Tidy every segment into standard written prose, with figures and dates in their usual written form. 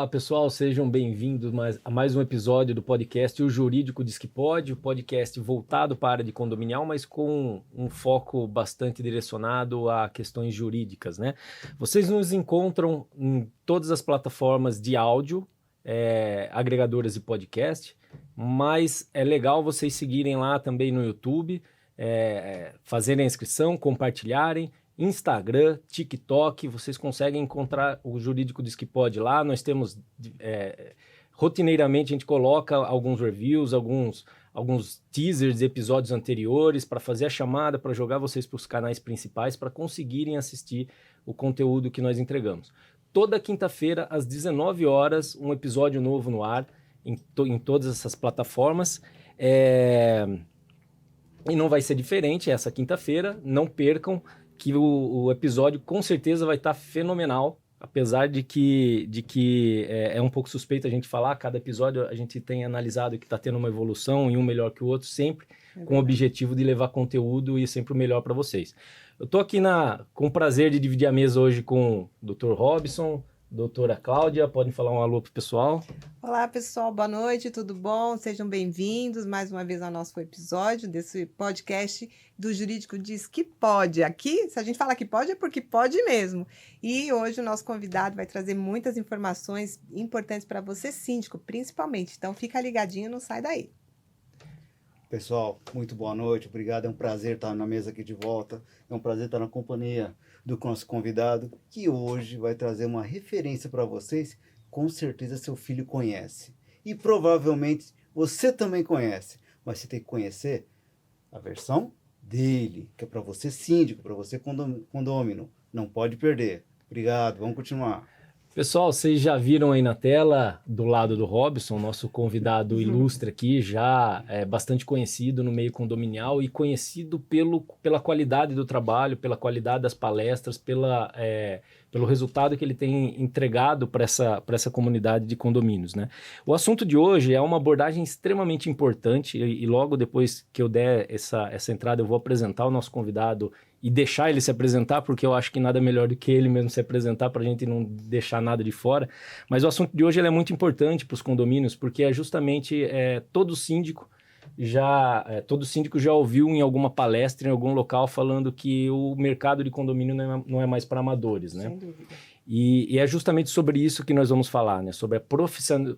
Olá pessoal, sejam bem-vindos a mais um episódio do podcast O Jurídico Diz Que Pode, o podcast voltado para a área de condominial, mas com um foco bastante direcionado a questões jurídicas, né? Vocês nos encontram em todas as plataformas de áudio, agregadoras de podcast, mas é legal vocês seguirem lá também no YouTube, fazerem a inscrição, compartilharem. Instagram, TikTok, vocês conseguem encontrar o Jurídico Diz Que Pode lá. Nós temos, rotineiramente, a gente coloca alguns reviews, alguns teasers de episódios anteriores para fazer a chamada, para jogar vocês para os canais principais, para conseguirem assistir o conteúdo que nós entregamos. Toda quinta-feira, às 19 horas, um episódio novo no ar, em todas essas plataformas. E não vai ser diferente essa quinta-feira, não percam, que o episódio com certeza vai estar fenomenal, apesar de que é um pouco suspeito a gente falar, cada episódio a gente tem analisado que está tendo uma evolução e um melhor que o outro, sempre com o objetivo de levar conteúdo e sempre o melhor para vocês. Eu estou aqui com o prazer de dividir a mesa hoje com o Dr. Robson, doutora Cláudia, podem falar um alô pro pessoal? Olá pessoal, boa noite, tudo bom? Sejam bem-vindos mais uma vez ao nosso episódio desse podcast do Jurídico Diz Que Pode. Aqui, se a gente fala que pode, é porque pode mesmo. E hoje o nosso convidado vai trazer muitas informações importantes para você, síndico, principalmente. Então fica ligadinho, não sai daí. Pessoal, muito boa noite, obrigado, é um prazer estar na mesa aqui de volta, é um prazer estar na companhia do nosso convidado, que hoje vai trazer uma referência para vocês, com certeza seu filho conhece, e provavelmente você também conhece, mas você tem que conhecer a versão dele, que é para você síndico, para você condômino, não pode perder. Obrigado, vamos continuar. Pessoal, vocês já viram aí na tela, do lado do Robson, nosso convidado ilustre aqui, já é bastante conhecido no meio condominial e conhecido pela qualidade do trabalho, pela qualidade das palestras, pelo resultado que ele tem entregado para essa comunidade de condomínios, né? O assunto de hoje é uma abordagem extremamente importante e logo depois que eu der essa entrada eu vou apresentar o nosso convidado e deixar ele se apresentar, porque eu acho que nada melhor do que ele mesmo se apresentar para a gente não deixar nada de fora. Mas o assunto de hoje ele é muito importante para os condomínios, porque é justamente todo síndico já ouviu em alguma palestra, em algum local, falando que o mercado de condomínio não é mais para amadores, né? Sem dúvida. E é justamente sobre isso que nós vamos falar, né? Sobre a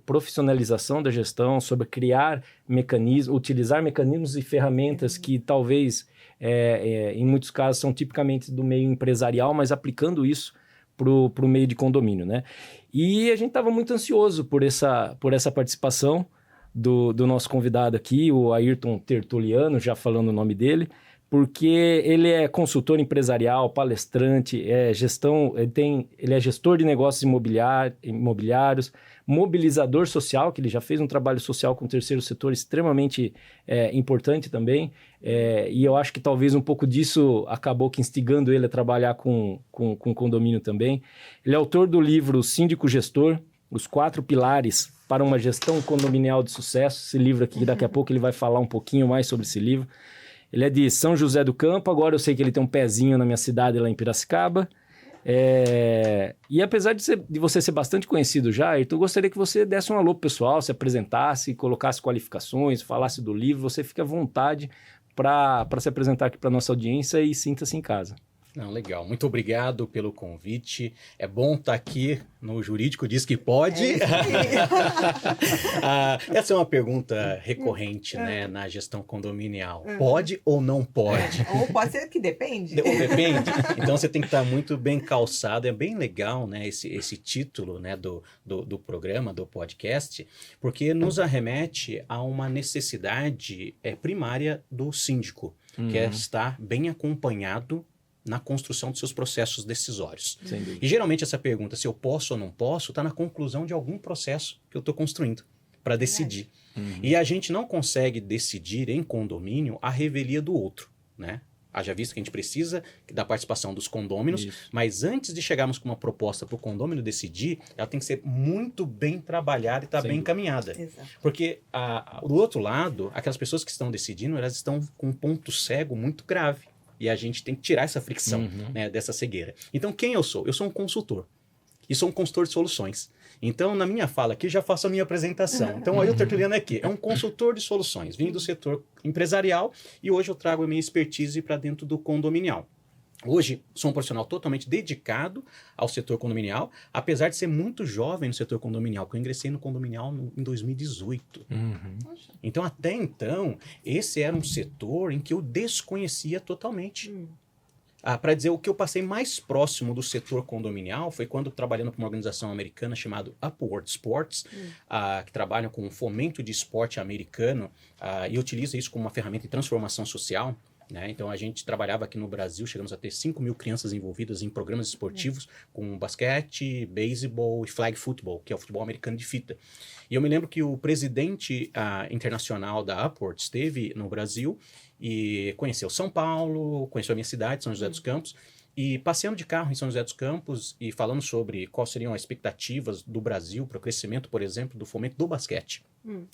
profissionalização da gestão, sobre criar mecanismos, utilizar mecanismos e ferramentas que talvez, em muitos casos, são tipicamente do meio empresarial, mas aplicando isso para o meio de condomínio, né? E a gente estava muito ansioso por essa participação do nosso convidado aqui, o Ayrton Tertuliano, já falando o nome dele, porque ele é consultor empresarial, palestrante, ele é gestor de negócios imobiliários, mobilizador social, que ele já fez um trabalho social com o terceiro setor extremamente importante também, e eu acho que talvez um pouco disso acabou que instigando ele a trabalhar com condomínio também. Ele é autor do livro Síndico Gestor, Os 4 Pilares para uma Gestão Condominial de Sucesso. Esse livro aqui, daqui a pouco ele vai falar um pouquinho mais sobre esse livro. Ele é de São José do Campo, agora eu sei que ele tem um pezinho na minha cidade lá em Piracicaba. E apesar de você ser bastante conhecido já, Ayrton, eu gostaria que você desse um alô pro pessoal, se apresentasse, colocasse qualificações, falasse do livro. Você fica à vontade para se apresentar aqui para nossa audiência e sinta-se em casa. Não, legal, muito obrigado pelo convite, é bom estar aqui no Jurídico Diz Que Pode. Essa é uma pergunta recorrente, né, na gestão condominial, pode ou não pode? Ou pode ser que depende. Ou depende, então você tem que estar muito bem calçado, é bem legal, né, esse título, né, do programa, do podcast, porque nos arremete a uma necessidade primária do síndico, que é estar bem acompanhado na construção dos seus processos decisórios. E geralmente essa pergunta, se eu posso ou não posso, está na conclusão de algum processo que eu estou construindo para decidir. E a gente não consegue decidir em condomínio a revelia do outro, né? Haja visto que a gente precisa da participação dos condôminos, mas antes de chegarmos com uma proposta para o condômino decidir, ela tem que ser muito bem trabalhada e estar bem encaminhada. Exato. Porque do outro lado, aquelas pessoas que estão decidindo, elas estão com um ponto cego muito grave. E a gente tem que tirar essa fricção, né, dessa cegueira. Então, quem eu sou? Eu sou um consultor. E sou um consultor de soluções. Então, na minha fala aqui, já faço a minha apresentação. Então, aí o Tertuliano é aqui, é um consultor de soluções, vim do setor empresarial e hoje eu trago a minha expertise para dentro do condominial. Hoje, sou um profissional totalmente dedicado ao setor condominial, apesar de ser muito jovem no setor condominial, porque eu ingressei no condominial em 2018. Então, até então, esse era um setor em que eu desconhecia totalmente. Para dizer, o que eu passei mais próximo do setor condominial foi quando trabalhando para uma organização americana chamada Upward Sports, que trabalha com o fomento de esporte americano e utiliza isso como uma ferramenta de transformação social. Né? Então, a gente trabalhava aqui no Brasil, chegamos a ter 5 mil crianças envolvidas em programas esportivos com basquete, beisebol e flag football, que é o futebol americano de fita. E eu me lembro que o presidente internacional da Upward esteve no Brasil e conheceu São Paulo, conheceu a minha cidade, São José dos Campos, e passeando de carro em São José dos Campos e falando sobre quais seriam as expectativas do Brasil para o crescimento, por exemplo, do fomento do basquete.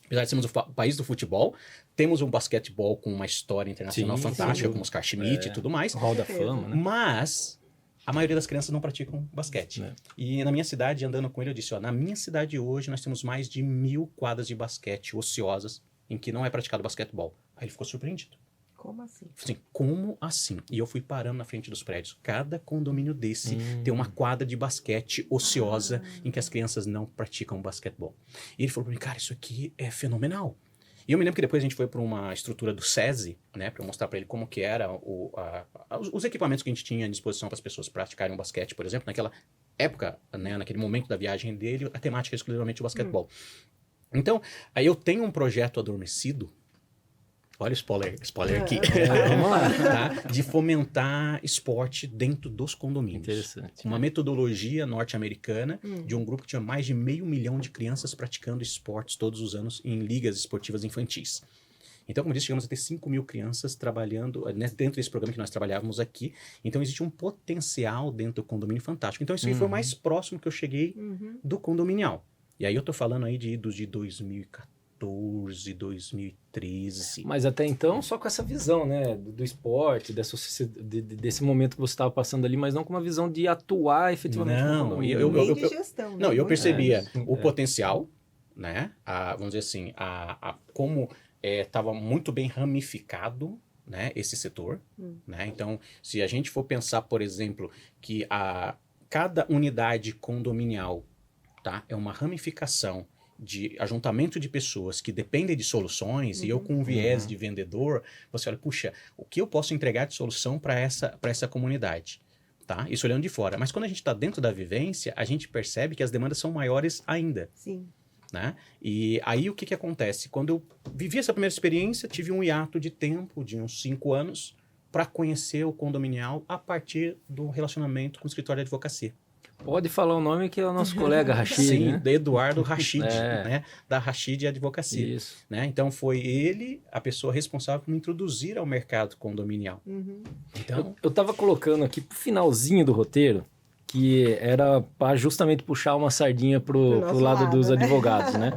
Apesar de sermos o país do futebol, temos um basquetebol com uma história internacional fantástica, como Oscar Schmidt e tudo mais. Hall da Fama, né? Mas a maioria das crianças não praticam basquete. E na minha cidade, andando com ele, eu disse, na minha cidade hoje nós temos mais de 1.000 quadras de basquete ociosas em que não é praticado basquetebol. Aí ele ficou surpreendido. Como assim? Assim, como assim? E eu fui parando na frente dos prédios. Cada condomínio desse tem uma quadra de basquete ociosa em que as crianças não praticam basquetebol. E ele falou para mim, cara, isso aqui é fenomenal. E eu me lembro que depois a gente foi para uma estrutura do SESI, né, para mostrar para ele como que era os equipamentos que a gente tinha à disposição para as pessoas praticarem o basquete, por exemplo, naquela época, né, naquele momento da viagem dele, a temática é exclusivamente o basquetebol. Então, aí eu tenho um projeto adormecido. Olha o spoiler aqui. Vamos lá. Tá? De fomentar esporte dentro dos condomínios. Interessante. Uma metodologia norte-americana de um grupo que tinha mais de 500 mil de crianças praticando esportes todos os anos em ligas esportivas infantis. Então, como eu disse, chegamos a ter 5 mil crianças trabalhando dentro desse programa que nós trabalhávamos aqui. Então, existe um potencial dentro do condomínio fantástico. Então, isso aí foi o mais próximo que eu cheguei do condominial. E aí eu tô falando aí de idos de 2014. 2013. Mas até então, só com essa visão, né, do esporte, desse momento que você estava passando ali, mas não com uma visão de atuar efetivamente no condomínio. Nem de gestão. Não, eu percebia o É. potencial, né, vamos dizer assim, como estava muito bem ramificado, né, esse setor, né, então, se a gente for pensar, por exemplo, que cada unidade condominial, tá, é uma ramificação de ajuntamento de pessoas que dependem de soluções, e eu com um viés de vendedor, você olha, puxa, o que eu posso entregar de solução para essa comunidade? Tá? Isso olhando de fora. Mas quando a gente está dentro da vivência, a gente percebe que as demandas são maiores ainda. Sim. Né? E aí o que acontece? Quando eu vivi essa primeira experiência, tive um hiato de tempo de uns 5 anos para conhecer o condominial a partir do relacionamento com o escritório de advocacia. Pode falar o nome que é o nosso colega Rashid, Sim, né? de Eduardo Rashid, né? Da Rashid Advocacia. Isso. Né? Então, foi ele a pessoa responsável por me introduzir ao mercado condominial. Então, Eu estava colocando aqui pro finalzinho do roteiro, que era para justamente puxar uma sardinha pro nosso lado lado, dos né? advogados, né?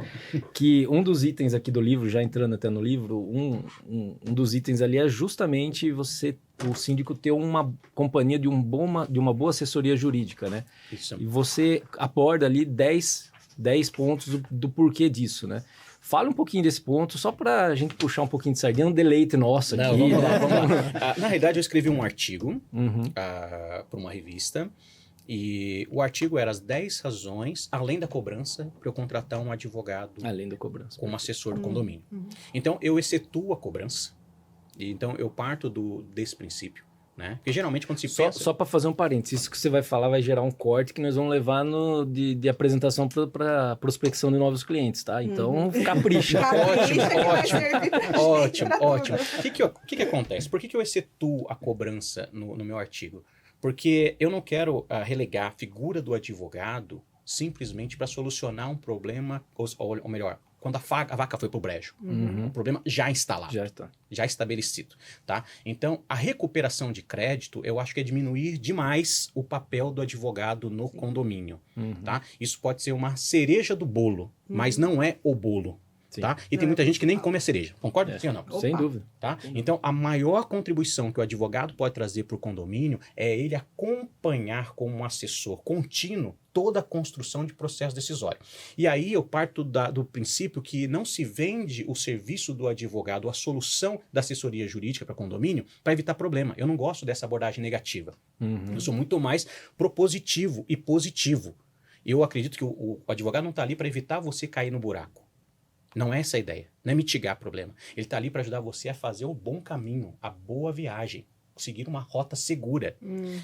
Que um dos itens aqui do livro, já entrando até no livro, um dos itens ali é justamente o síndico ter uma companhia de uma boa assessoria jurídica, né? isso. E você aborda ali 10 pontos do porquê disso, né? Fala um pouquinho desse ponto, só para a gente puxar um pouquinho de sardinha, um deleite nosso Não, aqui. vamos lá, né? vamos lá. Na realidade, eu escrevi um artigo Uhum. para uma revista, e o artigo era as 10 razões, além da cobrança, para eu contratar um advogado Além da cobrança. como assessor do condomínio. Então, eu excetuo a cobrança, e então eu parto desse princípio, né? Porque geralmente quando se pensa... Só para fazer um parênteses, isso que você vai falar vai gerar um corte que nós vamos levar de apresentação para prospecção de novos clientes, tá? Então, capricha. Capricha que vai ótimo. servir pra gente, Ótimo, pra ótimo. tudo. O que acontece? Por que eu excetuo a cobrança no meu artigo? Porque eu não quero relegar a figura do advogado simplesmente para solucionar um problema, ou melhor, quando a vaca foi pro brejo. O problema já está lá, Já está. já estabelecido, tá? Então, a recuperação de crédito, eu acho que é diminuir demais o papel do advogado no condomínio, tá? Isso pode ser uma cereja do bolo, mas não é o bolo. Sim. Tá? E tem muita gente que nem come a cereja. Concorda? Sim ou não? Sem Opa. dúvida. Tá? Então, a maior contribuição que o advogado pode trazer para o condomínio é ele acompanhar como um assessor contínuo toda a construção de processo decisório. E aí eu parto do princípio que não se vende o serviço do advogado, a solução da assessoria jurídica para condomínio, para evitar problema. Eu não gosto dessa abordagem negativa. Eu sou muito mais propositivo e positivo. Eu acredito que o advogado não está ali para evitar você cair no buraco. Não é essa a ideia. Não é mitigar problema. Ele está ali para ajudar você a fazer o bom caminho, a boa viagem. Seguir uma rota segura.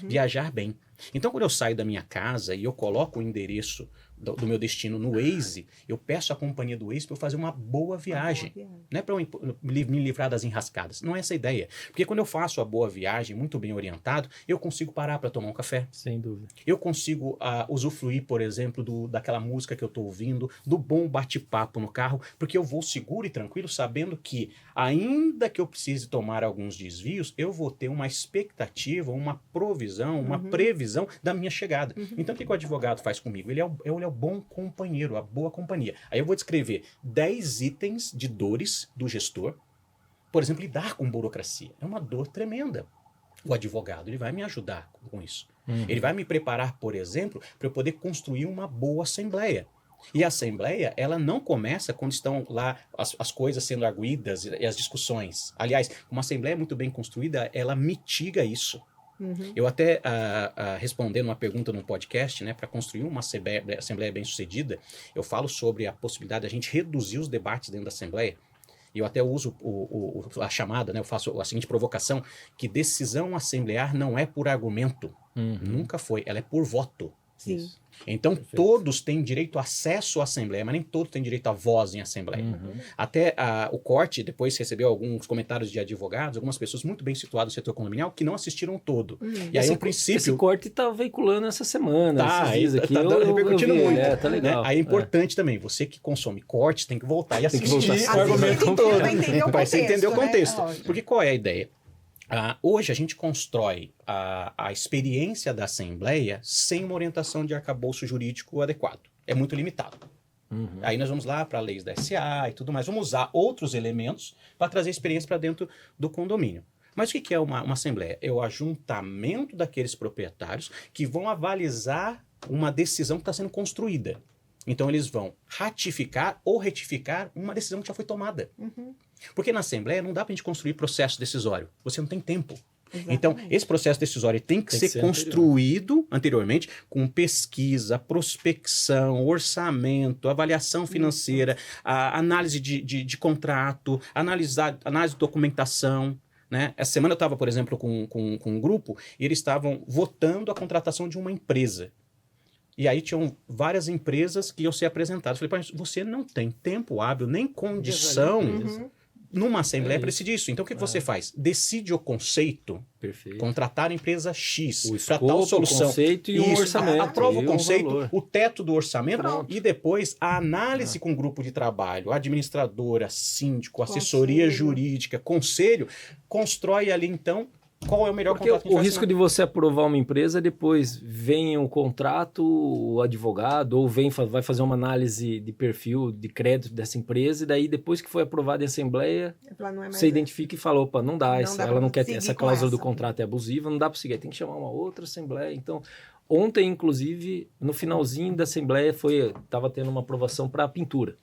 Viajar bem. Então, quando eu saio da minha casa e eu coloco o endereço do meu destino no Waze, eu peço à companhia do Waze para eu fazer uma boa viagem. Não é para eu me livrar das enrascadas. Não é essa a ideia. Porque quando eu faço a boa viagem, muito bem orientado, eu consigo parar para tomar um café. Sem dúvida. Eu consigo usufruir, por exemplo, daquela música que eu estou ouvindo, do bom bate-papo no carro, porque eu vou seguro e tranquilo, sabendo que, ainda que eu precise tomar alguns desvios, eu vou ter uma expectativa, uma provisão, uma previsão da minha chegada. Então, o que o advogado faz comigo? Ele é o bom companheiro, a boa companhia. Aí eu vou descrever 10 itens de dores do gestor. Por exemplo, lidar com burocracia. É uma dor tremenda. O advogado, ele vai me ajudar com isso. Ele vai me preparar, por exemplo, para eu poder construir uma boa assembleia. E a assembleia, ela não começa quando estão lá as coisas sendo arguídas e as discussões. Aliás, uma assembleia muito bem construída, ela mitiga isso. Eu até, respondendo uma pergunta num podcast, né, para construir uma assembleia bem-sucedida, eu falo sobre a possibilidade de a gente reduzir os debates dentro da assembleia. E eu até uso a chamada, né, eu faço a seguinte provocação, que decisão assemblear não é por argumento. Nunca foi, ela é por voto. Sim. Isso. Então, Perfeito. todos têm direito a acesso à Assembleia, mas nem todos têm direito a voz em Assembleia. Até o Corte, depois recebeu alguns comentários de advogados, algumas pessoas muito bem situadas no setor condominial, que não assistiram todo. E aí, o princípio... Esse corte tá veiculando essa semana, Tá, esses dias aqui. tá repercutindo vi, muito. Tá legal. Né? Aí é importante também, você que consome cortes, tem que voltar e Tem que assistir voltar. o argumento Assistir todo. pra entender o Pra você entender o contexto, né? contexto. Lógico. Porque qual é a ideia? Hoje a gente constrói a experiência da Assembleia sem uma orientação de arcabouço jurídico adequado. É muito limitado. Aí nós vamos lá para leis da SA e tudo mais. Vamos usar outros elementos para trazer experiência para dentro do condomínio. Mas o que é uma Assembleia? É o ajuntamento daqueles proprietários que vão avalizar uma decisão que está sendo construída. Então eles vão ratificar ou retificar uma decisão que já foi tomada. Porque na Assembleia não dá para a gente construir processo decisório. Você não tem tempo. Então, esse processo decisório tem que ser construído anteriormente com pesquisa, prospecção, orçamento, avaliação financeira, a análise de contrato, análise de documentação. Né? Essa semana eu estava, por exemplo, com um grupo e eles estavam votando a contratação de uma empresa. E aí tinham várias empresas que iam ser apresentadas. Eu falei, você não tem tempo hábil, nem condição numa assembleia para decidir isso. Então o que você faz? Decide o conceito, Perfeito. contratar a empresa X O para tal escopo, solução. o conceito e o orçamento. Aprova o E conceito, valor. o teto do orçamento Pronto. e depois a análise com o grupo de trabalho, administradora, síndico, assessoria Conselho. jurídica, conselho, constrói ali então qual é o melhor Porque contrato que a gente o vai risco assinar. de você aprovar uma empresa, depois vem o contrato, o advogado, ou vai fazer uma análise de perfil, de crédito dessa empresa, e daí depois que foi aprovado em assembleia, Eu falo, não é mais você identifica e fala, opa, não dá, Não essa, dá ela pra não quer seguir essa com cláusula do essa. contrato é abusiva, não dá para seguir, tem que chamar uma outra assembleia. Então, ontem, inclusive, no finalzinho da assembleia, estava tendo uma aprovação para a pintura,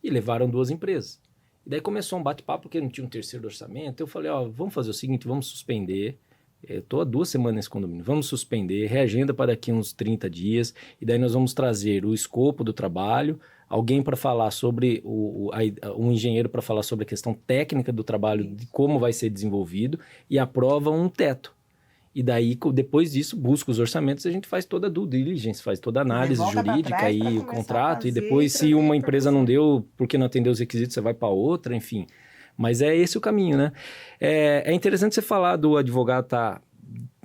e levaram 2 empresas. E daí começou um bate-papo, porque não tinha um terceiro orçamento. Eu falei, vamos fazer o seguinte, vamos suspender. Eu estou há 2 semanas nesse condomínio. Vamos suspender, reagenda para daqui uns 30 dias, e daí nós vamos trazer o escopo do trabalho, alguém para falar sobre, um engenheiro para falar sobre a questão técnica do trabalho, de como vai ser desenvolvido, e aprova um teto. E daí, depois disso, busca os orçamentos, a gente faz toda a due diligence, faz toda a análise volta pra jurídica trás pra e o começar a contrato, e fazer, depois, se trazer uma a empresa não informação. deu, porque não atendeu os requisitos, você vai para outra, enfim. Mas é esse o caminho, né? É interessante você falar do advogado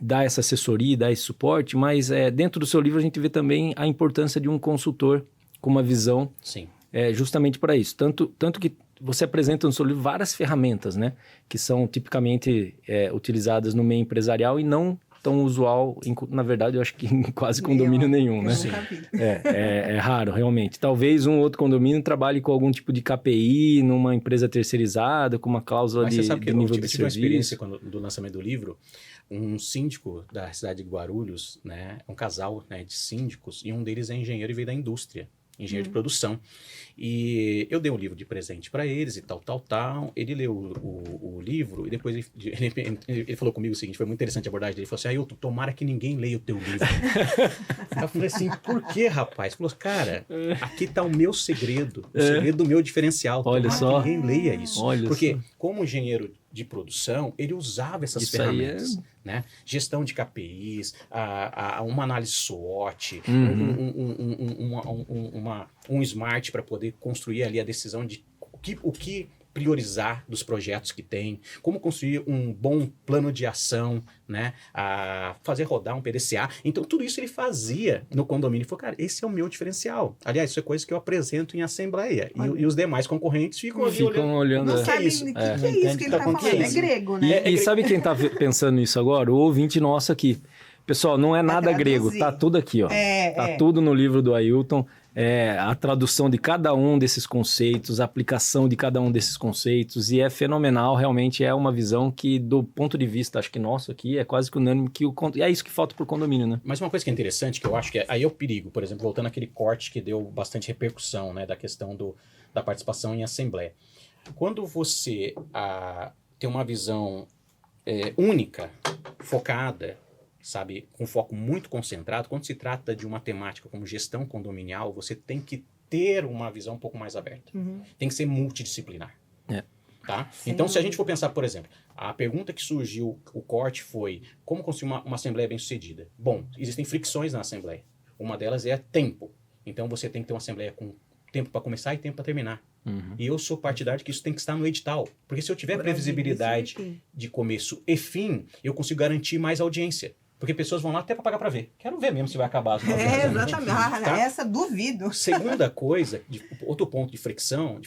dar essa assessoria, dar esse suporte, mas dentro do seu livro a gente vê também a importância de um consultor com uma visão Sim. justamente para isso. Tanto que você apresenta no seu livro várias ferramentas, né? Que são tipicamente utilizadas no meio empresarial e não tão usual, na verdade, eu acho que em quase condomínio nenhum, né? Eu nunca vi. É raro, realmente. Talvez um outro condomínio trabalhe com algum tipo de KPI numa empresa terceirizada, com uma cláusula Mas você sabe que de nível eu de tive uma serviço. experiência do lançamento do livro. Um síndico da cidade de Guarulhos, né, um casal, né, de síndicos, e um deles é engenheiro e veio da indústria, engenheiro de produção. E eu dei um livro de presente para eles e tal. Ele leu o livro e depois ele falou comigo o seguinte, foi muito interessante a abordagem dele. Ele falou assim, Ailton, tomara que ninguém leia o teu livro. Eu falei assim, por que, rapaz? Ele falou, cara, aqui tá o meu segredo, o segredo do meu diferencial. Olha Tomara só. que ninguém leia isso. Olha Porque só. como engenheiro de produção, ele usava essas Isso aí ferramentas, né? Gestão de KPIs, uma análise SWOT, um smart para poder construir ali a decisão de o que priorizar dos projetos que tem, como construir um bom plano de ação, né? Fazer rodar um PDCA. Então, tudo isso ele fazia no condomínio. Ele falou, cara, esse é o meu diferencial. Aliás, isso é coisa que eu apresento em assembleia. E os demais concorrentes ficam ali olhando. Não que é sabem isso? o que é isso que ele tá falando. É grego, né? E sabe quem tá pensando nisso agora? O ouvinte nosso aqui. Pessoal, não é nada grego, tá tudo aqui, ó. Tá tudo no livro do Ailton. A tradução de cada um desses conceitos, a aplicação de cada um desses conceitos, e é fenomenal, realmente é uma visão que, do ponto de vista, acho que nosso aqui, é quase que unânime, que é isso que falta pro condomínio, né? Mas uma coisa que é interessante, que eu acho que aí é o perigo, por exemplo, voltando àquele corte que deu bastante repercussão, né, da questão da participação em assembleia. Quando você tem uma visão única, focada, sabe, com foco muito concentrado, quando se trata de uma temática como gestão condominial, você tem que ter uma visão um pouco mais aberta. Tem que ser multidisciplinar. Tá? Então, se a gente for pensar, por exemplo, a pergunta que surgiu, o corte foi, como construir uma assembleia bem-sucedida? Bom, existem fricções na assembleia. Uma delas é tempo. Então, você tem que ter uma assembleia com tempo para começar e tempo para terminar. E eu sou partidário de que isso tem que estar no edital. Porque se eu tiver previsibilidade de começo e fim, eu consigo garantir mais audiência. Porque pessoas vão lá até para pagar para ver. Quero ver mesmo se vai acabar. Exatamente. Tá? Essa duvido. Segunda coisa, outro ponto de fricção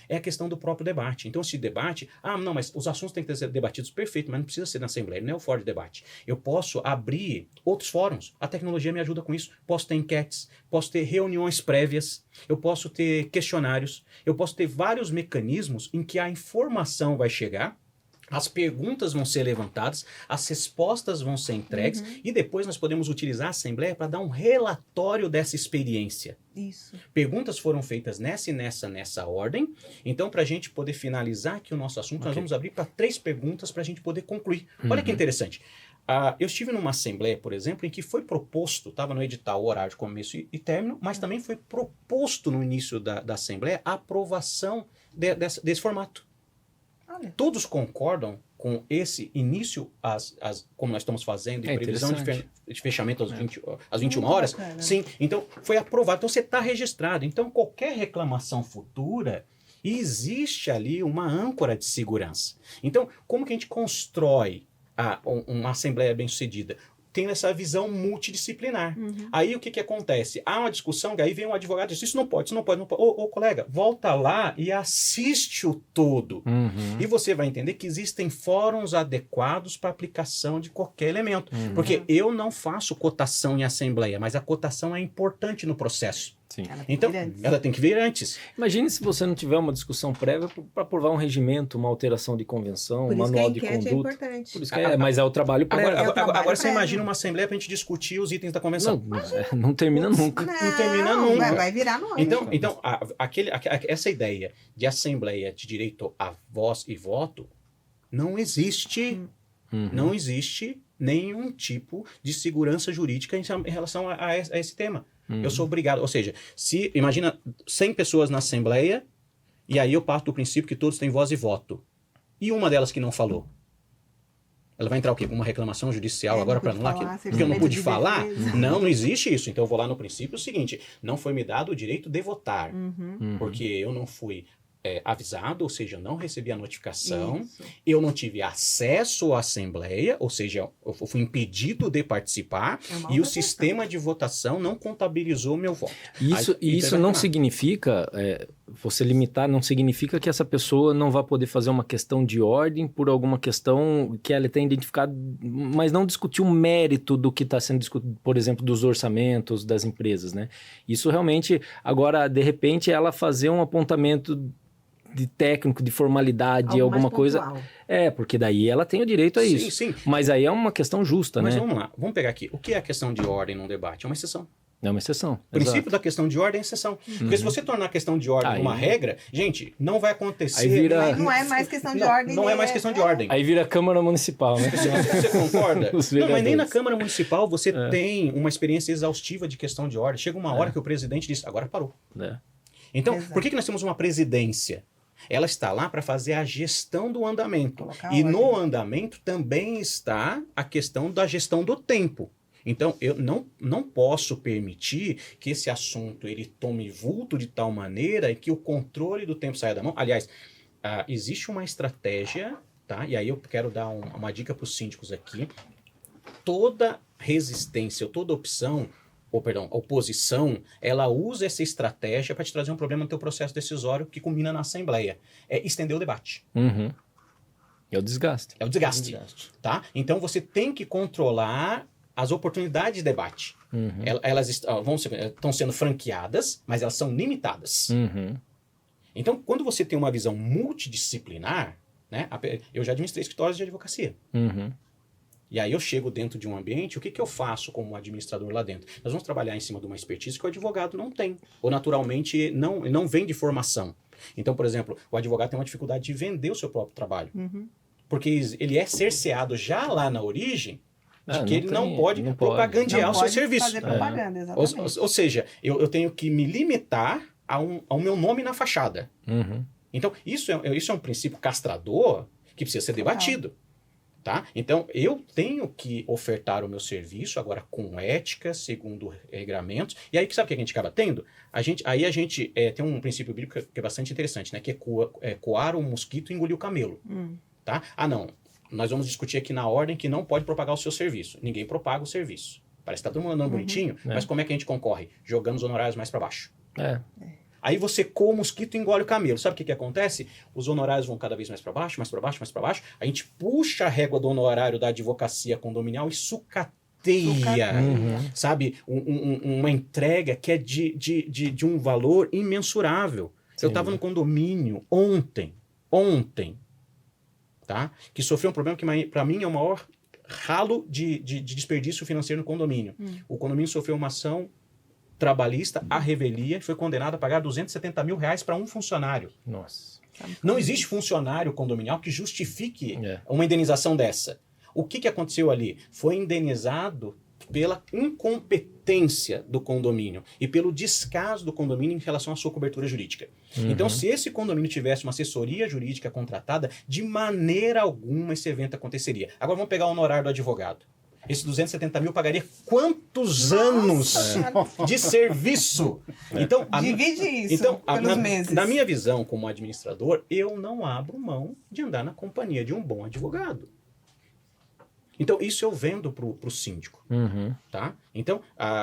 é a questão do próprio debate. Então, esse debate, não, mas os assuntos têm que ser debatidos perfeito, mas não precisa ser na Assembleia, não é o fórum de debate. Eu posso abrir outros fóruns, a tecnologia me ajuda com isso. Posso ter enquetes, posso ter reuniões prévias, eu posso ter questionários, eu posso ter vários mecanismos em que a informação vai chegar, as perguntas vão ser levantadas, as respostas vão ser entregues e depois nós podemos utilizar a Assembleia para dar um relatório dessa experiência. Isso. Perguntas foram feitas nessa ordem. Então, para a gente poder finalizar aqui o nosso assunto, nós vamos abrir para 3 perguntas para a gente poder concluir. Olha que interessante. Eu estive numa Assembleia, por exemplo, em que foi proposto, estava no edital o horário de começo e término, mas também foi proposto no início da Assembleia a aprovação desse formato. Todos concordam com esse início, como nós estamos fazendo, e previsão de fechamento às 21 horas? Bacana. Sim, então foi aprovado. Então você está registrado. Então qualquer reclamação futura, existe ali uma âncora de segurança. Então, como que a gente constrói uma assembleia bem-sucedida? Tendo essa visão multidisciplinar. Aí o que acontece? Há uma discussão, aí vem um advogado e diz, isso não pode. Ô, colega, volta lá e assiste o todo. E você vai entender que existem fóruns adequados para aplicação de qualquer elemento. Porque eu não faço cotação em assembleia, mas a cotação é importante no processo. Sim. Ela tem que vir antes. Imagine se você não tiver uma discussão prévia para aprovar um regimento, uma alteração de convenção, um manual de conduta. É importante. Por isso que mas é o trabalho prévio. Agora você imagina uma assembleia para a gente discutir os itens da convenção. Não termina nunca. Não termina nunca. Vai virar noite. Então essa ideia de assembleia de direito a voz e voto não existe. Não existe nenhum tipo de segurança jurídica em relação a esse tema. Eu sou obrigado, ou seja, imagina 100 pessoas na Assembleia, e aí eu parto do princípio que todos têm voz e voto. E uma delas que não falou? Ela vai entrar o quê? Com uma reclamação judicial agora para anular? Porque eu não pude falar? Não existe isso. Então eu vou lá no princípio seguinte, não foi me dado o direito de votar, porque eu não fui avisado, ou seja, eu não recebi a notificação, eu não tive acesso à Assembleia, ou seja, eu fui impedido de participar, e o sistema de votação não contabilizou meu voto. Isso não significa, você limitar não significa que essa pessoa não vai poder fazer uma questão de ordem por alguma questão que ela tem identificado, mas não discutir o mérito do que está sendo discutido, por exemplo, dos orçamentos das empresas, né? Isso realmente, agora, de repente, ela fazer um apontamento de técnico, de formalidade, Algo alguma mais coisa... pontual. Porque daí ela tem o direito a isso. Sim. Mas aí é uma questão justa, Mas né? vamos lá, vamos pegar aqui. O que é a questão de ordem num debate? É uma exceção. É uma exceção. O princípio da questão de ordem é exceção. Porque se você tornar a questão de ordem uma regra, gente, não vai acontecer... Aí vira... Aí não é mais questão de ordem. Não é mais questão de ordem. Aí vira Câmara Municipal, né? Você concorda? Os Não, mas nem na vereadores. Câmara Municipal você tem uma experiência exaustiva de questão de ordem. Chega uma hora que o presidente diz, agora parou. Então, Exato. por que nós temos uma presidência? Ela está lá para fazer a gestão do andamento. Colocar E ordem. no andamento também está a questão da gestão do tempo. Então, eu não posso permitir que esse assunto ele tome vulto de tal maneira que o controle do tempo saia da mão. Aliás, existe uma estratégia, tá? E aí eu quero dar uma dica para os síndicos aqui. Toda resistência, ou toda oposição, ela usa essa estratégia para te trazer um problema no teu processo decisório que culmina na Assembleia. É estender o debate. Uhum. É o desgaste. É o desgaste. Tá? Então você tem que controlar as oportunidades de debate. Uhum. Elas estão sendo franqueadas, mas elas são limitadas. Uhum. Então, quando você tem uma visão multidisciplinar, né, eu já administrei escritórios de advocacia. Uhum. E aí eu chego dentro de um ambiente, o que eu faço como administrador lá dentro? Nós vamos trabalhar em cima de uma expertise que o advogado não tem. Ou naturalmente não vem de formação. Então, por exemplo, o advogado tem uma dificuldade de vender o seu próprio trabalho. Uhum. Porque ele é cerceado já lá na origem de que ele não pode não propagandear Não o seu pode serviço. fazer propaganda, exatamente. Ou seja, eu tenho que me limitar ao meu nome na fachada. Uhum. Então, isso é um princípio castrador que precisa ser debatido. Tá? Então, eu tenho que ofertar o meu serviço agora com ética, segundo regramentos. E aí, sabe o que a gente acaba tendo? A gente tem um princípio bíblico que é bastante interessante, né? Que é coar o mosquito e engolir o camelo. Tá? Não. Nós vamos discutir aqui na ordem que não pode propagar o seu serviço. Ninguém propaga o serviço. Parece que está todo mundo andando bonitinho, mas como é que a gente concorre? Jogando os honorários mais para baixo. Aí você coa o mosquito e engole o camelo. Sabe o que acontece? Os honorários vão cada vez mais para baixo, mais para baixo, mais para baixo. A gente puxa a régua do honorário da advocacia condominial e sucateia. Sabe? Uma entrega que é de um valor imensurável. Sim. Eu estava no condomínio ontem, tá? Que sofreu um problema que para mim é o maior ralo de desperdício financeiro no condomínio. O condomínio sofreu uma ação trabalhista, à revelia, e foi condenado a pagar R$270 mil para um funcionário. Nossa. Não existe funcionário condominial que justifique uma indenização dessa. O que aconteceu ali? Foi indenizado pela incompetência do condomínio e pelo descaso do condomínio em relação à sua cobertura jurídica. Então, se esse condomínio tivesse uma assessoria jurídica contratada, de maneira alguma esse evento aconteceria. Agora vamos pegar o honorário do advogado. Esse 270 mil pagaria quantos anos de serviço? Então, divide isso pelos meses. Na minha visão como administrador, eu não abro mão de andar na companhia de um bom advogado. Então, isso eu vendo para o síndico. Tá? Então,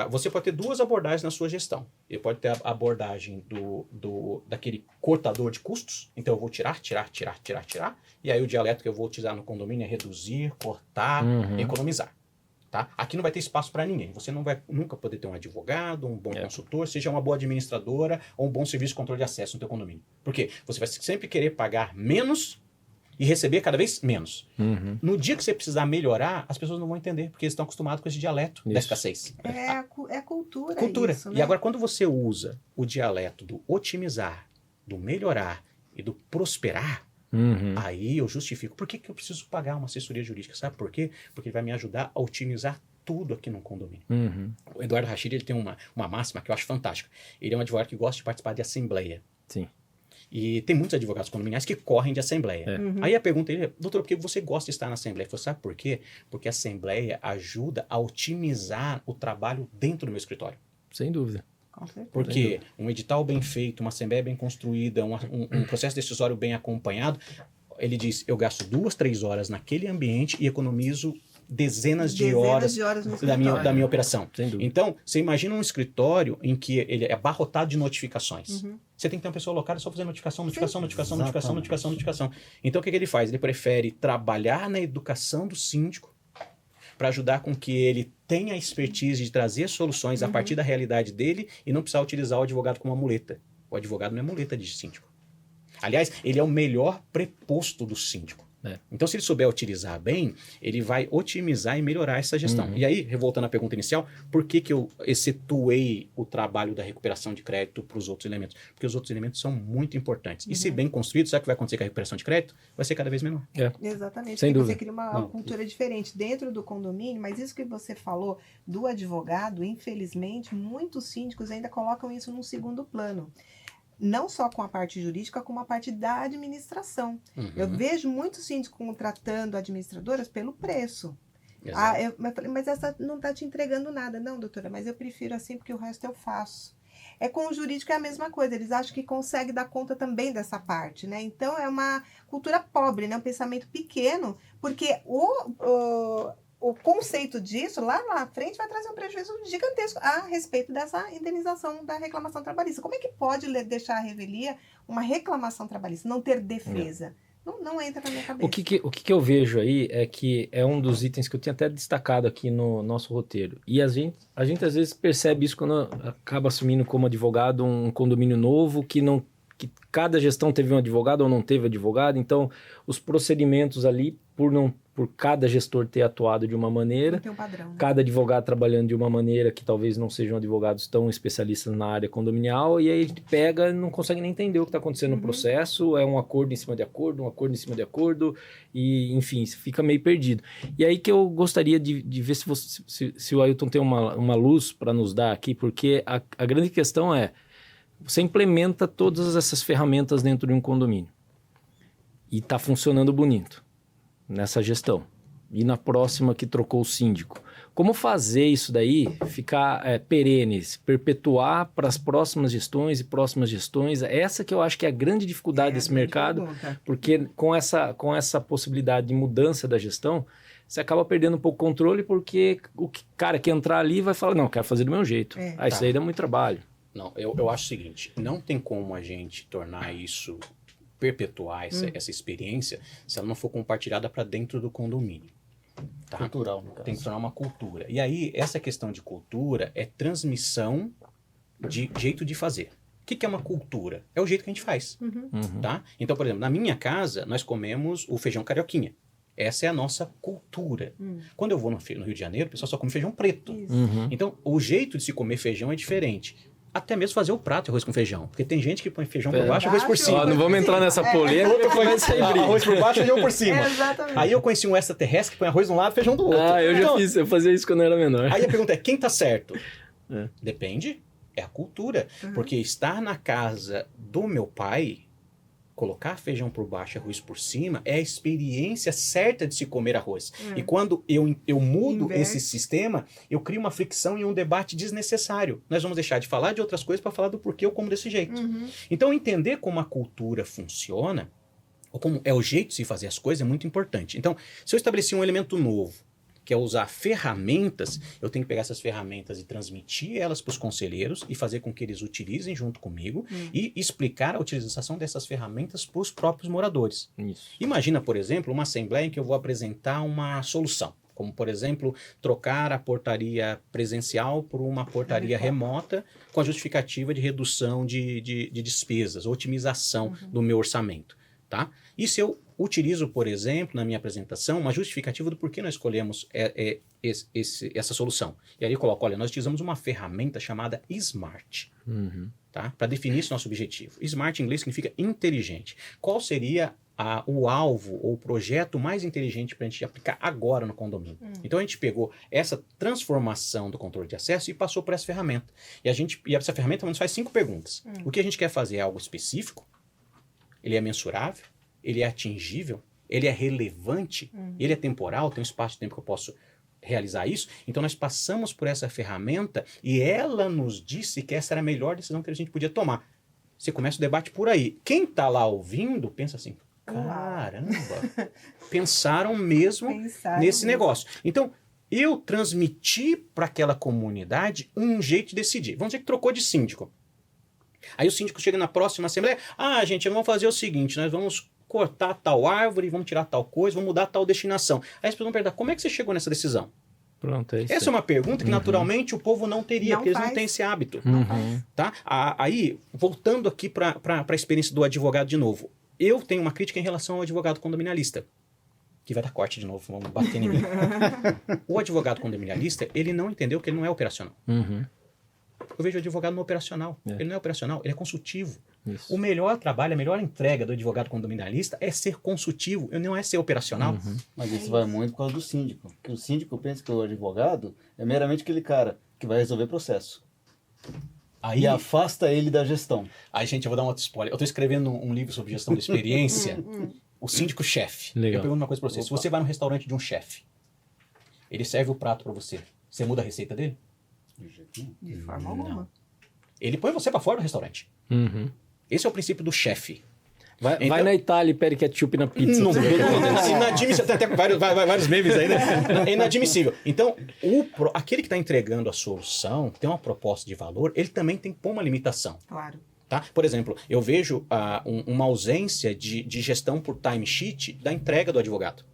você pode ter duas abordagens na sua gestão. Ele pode ter a abordagem daquele cortador de custos. Então, eu vou tirar. E aí, o dialeto que eu vou utilizar no condomínio é reduzir, cortar, economizar. Tá? Aqui não vai ter espaço para ninguém. Você não vai nunca poder ter um advogado, um bom consultor, seja uma boa administradora ou um bom serviço de controle de acesso no teu condomínio. Por quê? Você vai sempre querer pagar menos e receber cada vez menos. No dia que você precisar melhorar, as pessoas não vão entender, porque eles estão acostumados com esse dialeto da escassez. É cultura. Cultura. Isso, né? E agora, quando você usa o dialeto do otimizar, do melhorar e do prosperar, aí eu justifico. Por que eu preciso pagar uma assessoria jurídica? Sabe por quê? Porque ele vai me ajudar a otimizar tudo aqui no condomínio. O Eduardo Rachid, ele tem uma máxima que eu acho fantástica. Ele é um advogado que gosta de participar de assembleia. Sim. E tem muitos advogados condominiais que correm de assembleia. Aí a pergunta dele é, doutor, por que você gosta de estar na assembleia? Ele falou, sabe por quê? Porque a assembleia ajuda a otimizar o trabalho dentro do meu escritório. Sem dúvida. Porque um edital bem feito, uma assembleia bem construída, um processo decisório bem acompanhado, ele diz, eu gasto 2, 3 horas naquele ambiente e economizo dezenas de horas no da minha operação. Sem dúvida. Então, você imagina um escritório em que ele é abarrotado de notificações. Você tem que ter uma pessoa alocada só fazendo notificação. Então, o que ele faz? Ele prefere trabalhar na educação do síndico para ajudar com que ele tenha a expertise de trazer soluções a partir da realidade dele e não precisar utilizar o advogado como uma muleta. O advogado não é muleta de síndico. Aliás, ele é o melhor preposto do síndico. Então, se ele souber utilizar bem, ele vai otimizar e melhorar essa gestão. E aí, voltando à pergunta inicial, por que eu excetuei o trabalho da recuperação de crédito para os outros elementos? Porque os outros elementos são muito importantes. E se bem construídos, sabe o que vai acontecer com a recuperação de crédito? Vai ser cada vez menor. Exatamente. Sem porque dúvida. você cria uma cultura diferente dentro do condomínio, mas isso que você falou do advogado, infelizmente, muitos síndicos ainda colocam isso num segundo plano. Não só com a parte jurídica, como a parte da administração. Eu vejo muitos síndicos contratando administradoras pelo preço. Eu falei, mas essa não está te entregando nada. Não, doutora, mas eu prefiro assim porque o resto eu faço. Com o jurídico é a mesma coisa. Eles acham que conseguem dar conta também dessa parte, né? Então, é uma cultura pobre, né? Um pensamento pequeno, porque o conceito disso, lá na frente, vai trazer um prejuízo gigantesco a respeito dessa indenização da reclamação trabalhista. Como é que pode deixar a revelia uma reclamação trabalhista, não ter defesa? Não entra na minha cabeça. O que eu vejo aí é que é um dos itens que eu tinha até destacado aqui no nosso roteiro. E a gente às vezes percebe isso quando acaba assumindo como advogado um condomínio novo que cada gestão teve um advogado ou não teve advogado. Então, os procedimentos ali, por cada gestor ter atuado de uma maneira, tem um padrão, né? Cada advogado trabalhando de uma maneira que talvez não sejam advogados tão especialistas na área condominial, e aí a gente pega e não consegue nem entender o que está acontecendo no processo, é um acordo em cima de acordo, um acordo em cima de acordo, e enfim, fica meio perdido. E aí que eu gostaria de ver se o Ailton tem uma luz para nos dar aqui, porque a grande questão é, você implementa todas essas ferramentas dentro de um condomínio, e está funcionando bonito nessa gestão. E na próxima que trocou o síndico. Como fazer isso daí ficar perene, perpetuar para as próximas gestões e próximas gestões? Essa que eu acho que é a grande dificuldade desse mercado, porque com essa possibilidade de mudança da gestão, você acaba perdendo um pouco o controle, porque o cara que entrar ali vai falar, não, quero fazer do meu jeito. Isso aí dá muito trabalho. Não, eu acho o seguinte, não tem como a gente tornar isso, perpetuar essa experiência, se ela não for compartilhada para dentro do condomínio. Tá? Cultural, no caso. Tem que tornar uma cultura. E aí, essa questão de cultura é transmissão de jeito de fazer. O que é uma cultura? É o jeito que a gente faz. Tá? Então, por exemplo, na minha casa, nós comemos o feijão carioquinha. Essa é a nossa cultura. Quando eu vou no Rio de Janeiro, o pessoal só come feijão preto. Então, o jeito de se comer feijão é diferente. Até mesmo fazer o prato de arroz com feijão. Porque tem gente que põe feijão por baixo e arroz por cima. Não vamos entrar nessa polêmica. Outro põe arroz por baixo e feijão por cima. Exatamente. Aí eu conheci um extraterrestre que põe arroz de um lado e feijão do outro. Eu fazia isso quando eu era menor. Aí a pergunta é, quem tá certo? Depende, é a cultura. Porque estar na casa do meu pai, colocar feijão por baixo e arroz por cima, é a experiência certa de se comer arroz. E quando eu mudo esse sistema, eu crio uma fricção e um debate desnecessário. Nós vamos deixar de falar de outras coisas para falar do porquê eu como desse jeito. Então, entender como a cultura funciona, ou como é o jeito de se fazer as coisas, é muito importante. Então, se eu estabeleci um elemento novo, que é usar ferramentas, eu tenho que pegar essas ferramentas e transmitir elas para os conselheiros e fazer com que eles utilizem junto comigo e explicar a utilização dessas ferramentas para os próprios moradores. Isso. Imagina, por exemplo, uma assembleia em que eu vou apresentar uma solução, como, por exemplo, trocar a portaria presencial por uma portaria remota com a justificativa de redução de despesas, otimização do meu orçamento. Tá? E se eu utilizo, por exemplo, na minha apresentação, uma justificativa do porquê nós escolhemos essa solução. E aí eu coloco, olha, nós utilizamos uma ferramenta chamada SMART, tá? Para definir esse nosso objetivo. SMART em inglês significa inteligente. Qual seria o alvo ou o projeto mais inteligente para a gente aplicar agora no condomínio? Então a gente pegou essa transformação do controle de acesso e passou por essa ferramenta. E essa ferramenta nos faz 5 perguntas. O que a gente quer fazer é algo específico? Ele é mensurável? Ele é atingível? Ele é relevante? Ele é temporal? Tem um espaço de tempo que eu posso realizar isso? Então, nós passamos por essa ferramenta e ela nos disse que essa era a melhor decisão que a gente podia tomar. Você começa o debate por aí. Quem está lá ouvindo, pensa assim, Caramba! Pensaram mesmo Pensaram nesse mesmo. negócio. Então, eu transmiti para aquela comunidade um jeito de decidir. Vamos dizer que trocou de síndico. Aí o síndico chega na próxima assembleia, gente, vamos fazer o seguinte, nós vamos cortar tal árvore, vamos tirar tal coisa, vamos mudar tal destinação. Aí as pessoas vão perguntar, como é que você chegou nessa decisão? Pronto, é isso. Essa é uma pergunta que naturalmente o povo não teria, Não porque eles faz. não têm esse hábito. Uhum. Tá? Aí, voltando aqui para a experiência do advogado de novo, eu tenho uma crítica em relação ao advogado condominialista, que vai dar corte de novo, vamos bater em mim. O advogado condominialista, ele não entendeu que ele não é operacional. Uhum. Eu vejo o advogado no operacional. É. Ele não é operacional, ele é consultivo. Isso. O melhor trabalho, a melhor entrega do advogado condominialista é ser consultivo, e não é ser operacional. Uhum. Mas isso vai muito por causa do síndico. Que o síndico pensa que o advogado é meramente aquele cara que vai resolver processo. Aí, E afasta ele da gestão. gente, eu vou dar um outro spoiler. Eu estou escrevendo um livro sobre gestão de experiência. O síndico-chefe. Legal. Eu pergunto uma coisa para você. Se Opa. você vai no restaurante de um chefe, ele serve o prato para você, você muda a receita dele? De jeito nenhum. De forma alguma. Ele põe você para fora do restaurante. Uhum. Esse é o princípio do chefe. Vai Então- na Itália e pede ketchup na pizza. Não, pra você ver. é inadmissível. Tem até vários memes aí, né? É inadmissível. Então, aquele que está entregando a solução, tem uma proposta de valor, ele também tem que pôr uma limitação. Claro. Tá? Por exemplo, eu vejo uma ausência de gestão por timesheet da entrega do advogado.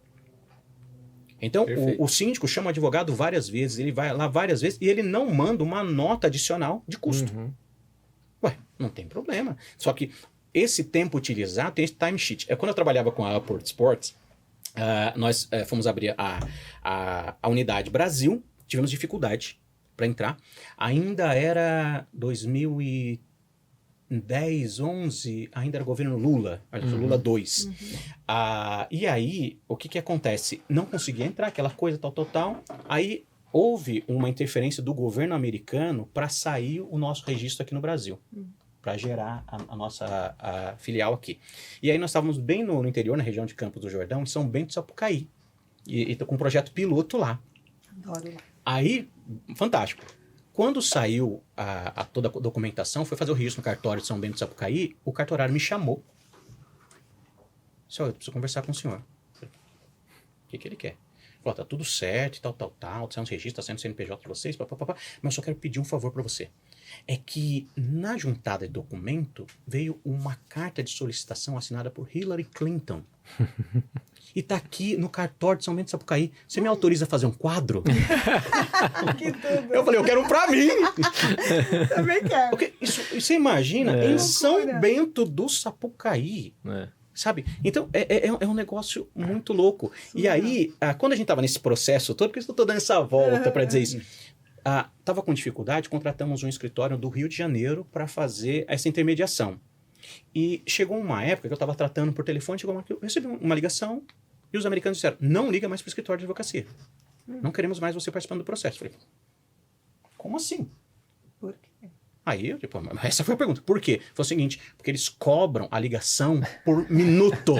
Então, Perfeito. o síndico chama o advogado várias vezes, ele vai lá várias vezes e ele não manda uma nota adicional de custo. Uhum. Ué, não tem problema. Só que esse tempo utilizado tem esse timesheet. Quando eu trabalhava com a Upward Sports, nós fomos abrir a unidade Brasil, tivemos dificuldade para entrar. Ainda era 2010, 11, ainda era governo Lula, Lula 2. E aí, o que acontece? Não conseguia entrar, aquela coisa tal. Aí houve uma interferência do governo americano para sair o nosso registro aqui no Brasil, para gerar a nossa filial aqui. E aí nós estávamos bem no interior, na região de Campos do Jordão, em São Bento do Sapucaí, e tô com um projeto piloto lá. Adoro lá. Aí, fantástico. Quando saiu toda a documentação, foi fazer o registro no cartório de São Bento do Sapucaí, o cartorário me chamou. Senhor, eu preciso conversar com o senhor. O que ele quer? Falou, tá tudo certo, tal, tá sendo registro, tá sendo CNPJ para vocês, papapá, mas eu só quero pedir um favor para você. É que na juntada de documento veio uma carta de solicitação assinada por Hillary Clinton. E tá aqui no cartório de São Bento do Sapucaí. Você me autoriza a fazer um quadro? Que tudo. Eu falei, eu quero um pra mim. Também quero. Porque você imagina, É. em São Loucura. Bento do Sapucaí, É. sabe? Então, é um negócio muito louco. E aí, quando a gente tava nesse processo todo, por isso que eu tô dando essa volta para dizer isso, tava com dificuldade, contratamos um escritório do Rio de Janeiro para fazer essa intermediação. E chegou uma época que eu estava tratando por telefone, chegou uma que eu recebi uma ligação e os americanos disseram, não liga mais para o escritório de advocacia. Não queremos mais você participando do processo. Eu falei, como assim? Por quê? Aí, essa foi a pergunta. Por quê? Foi o seguinte, porque eles cobram a ligação por minuto.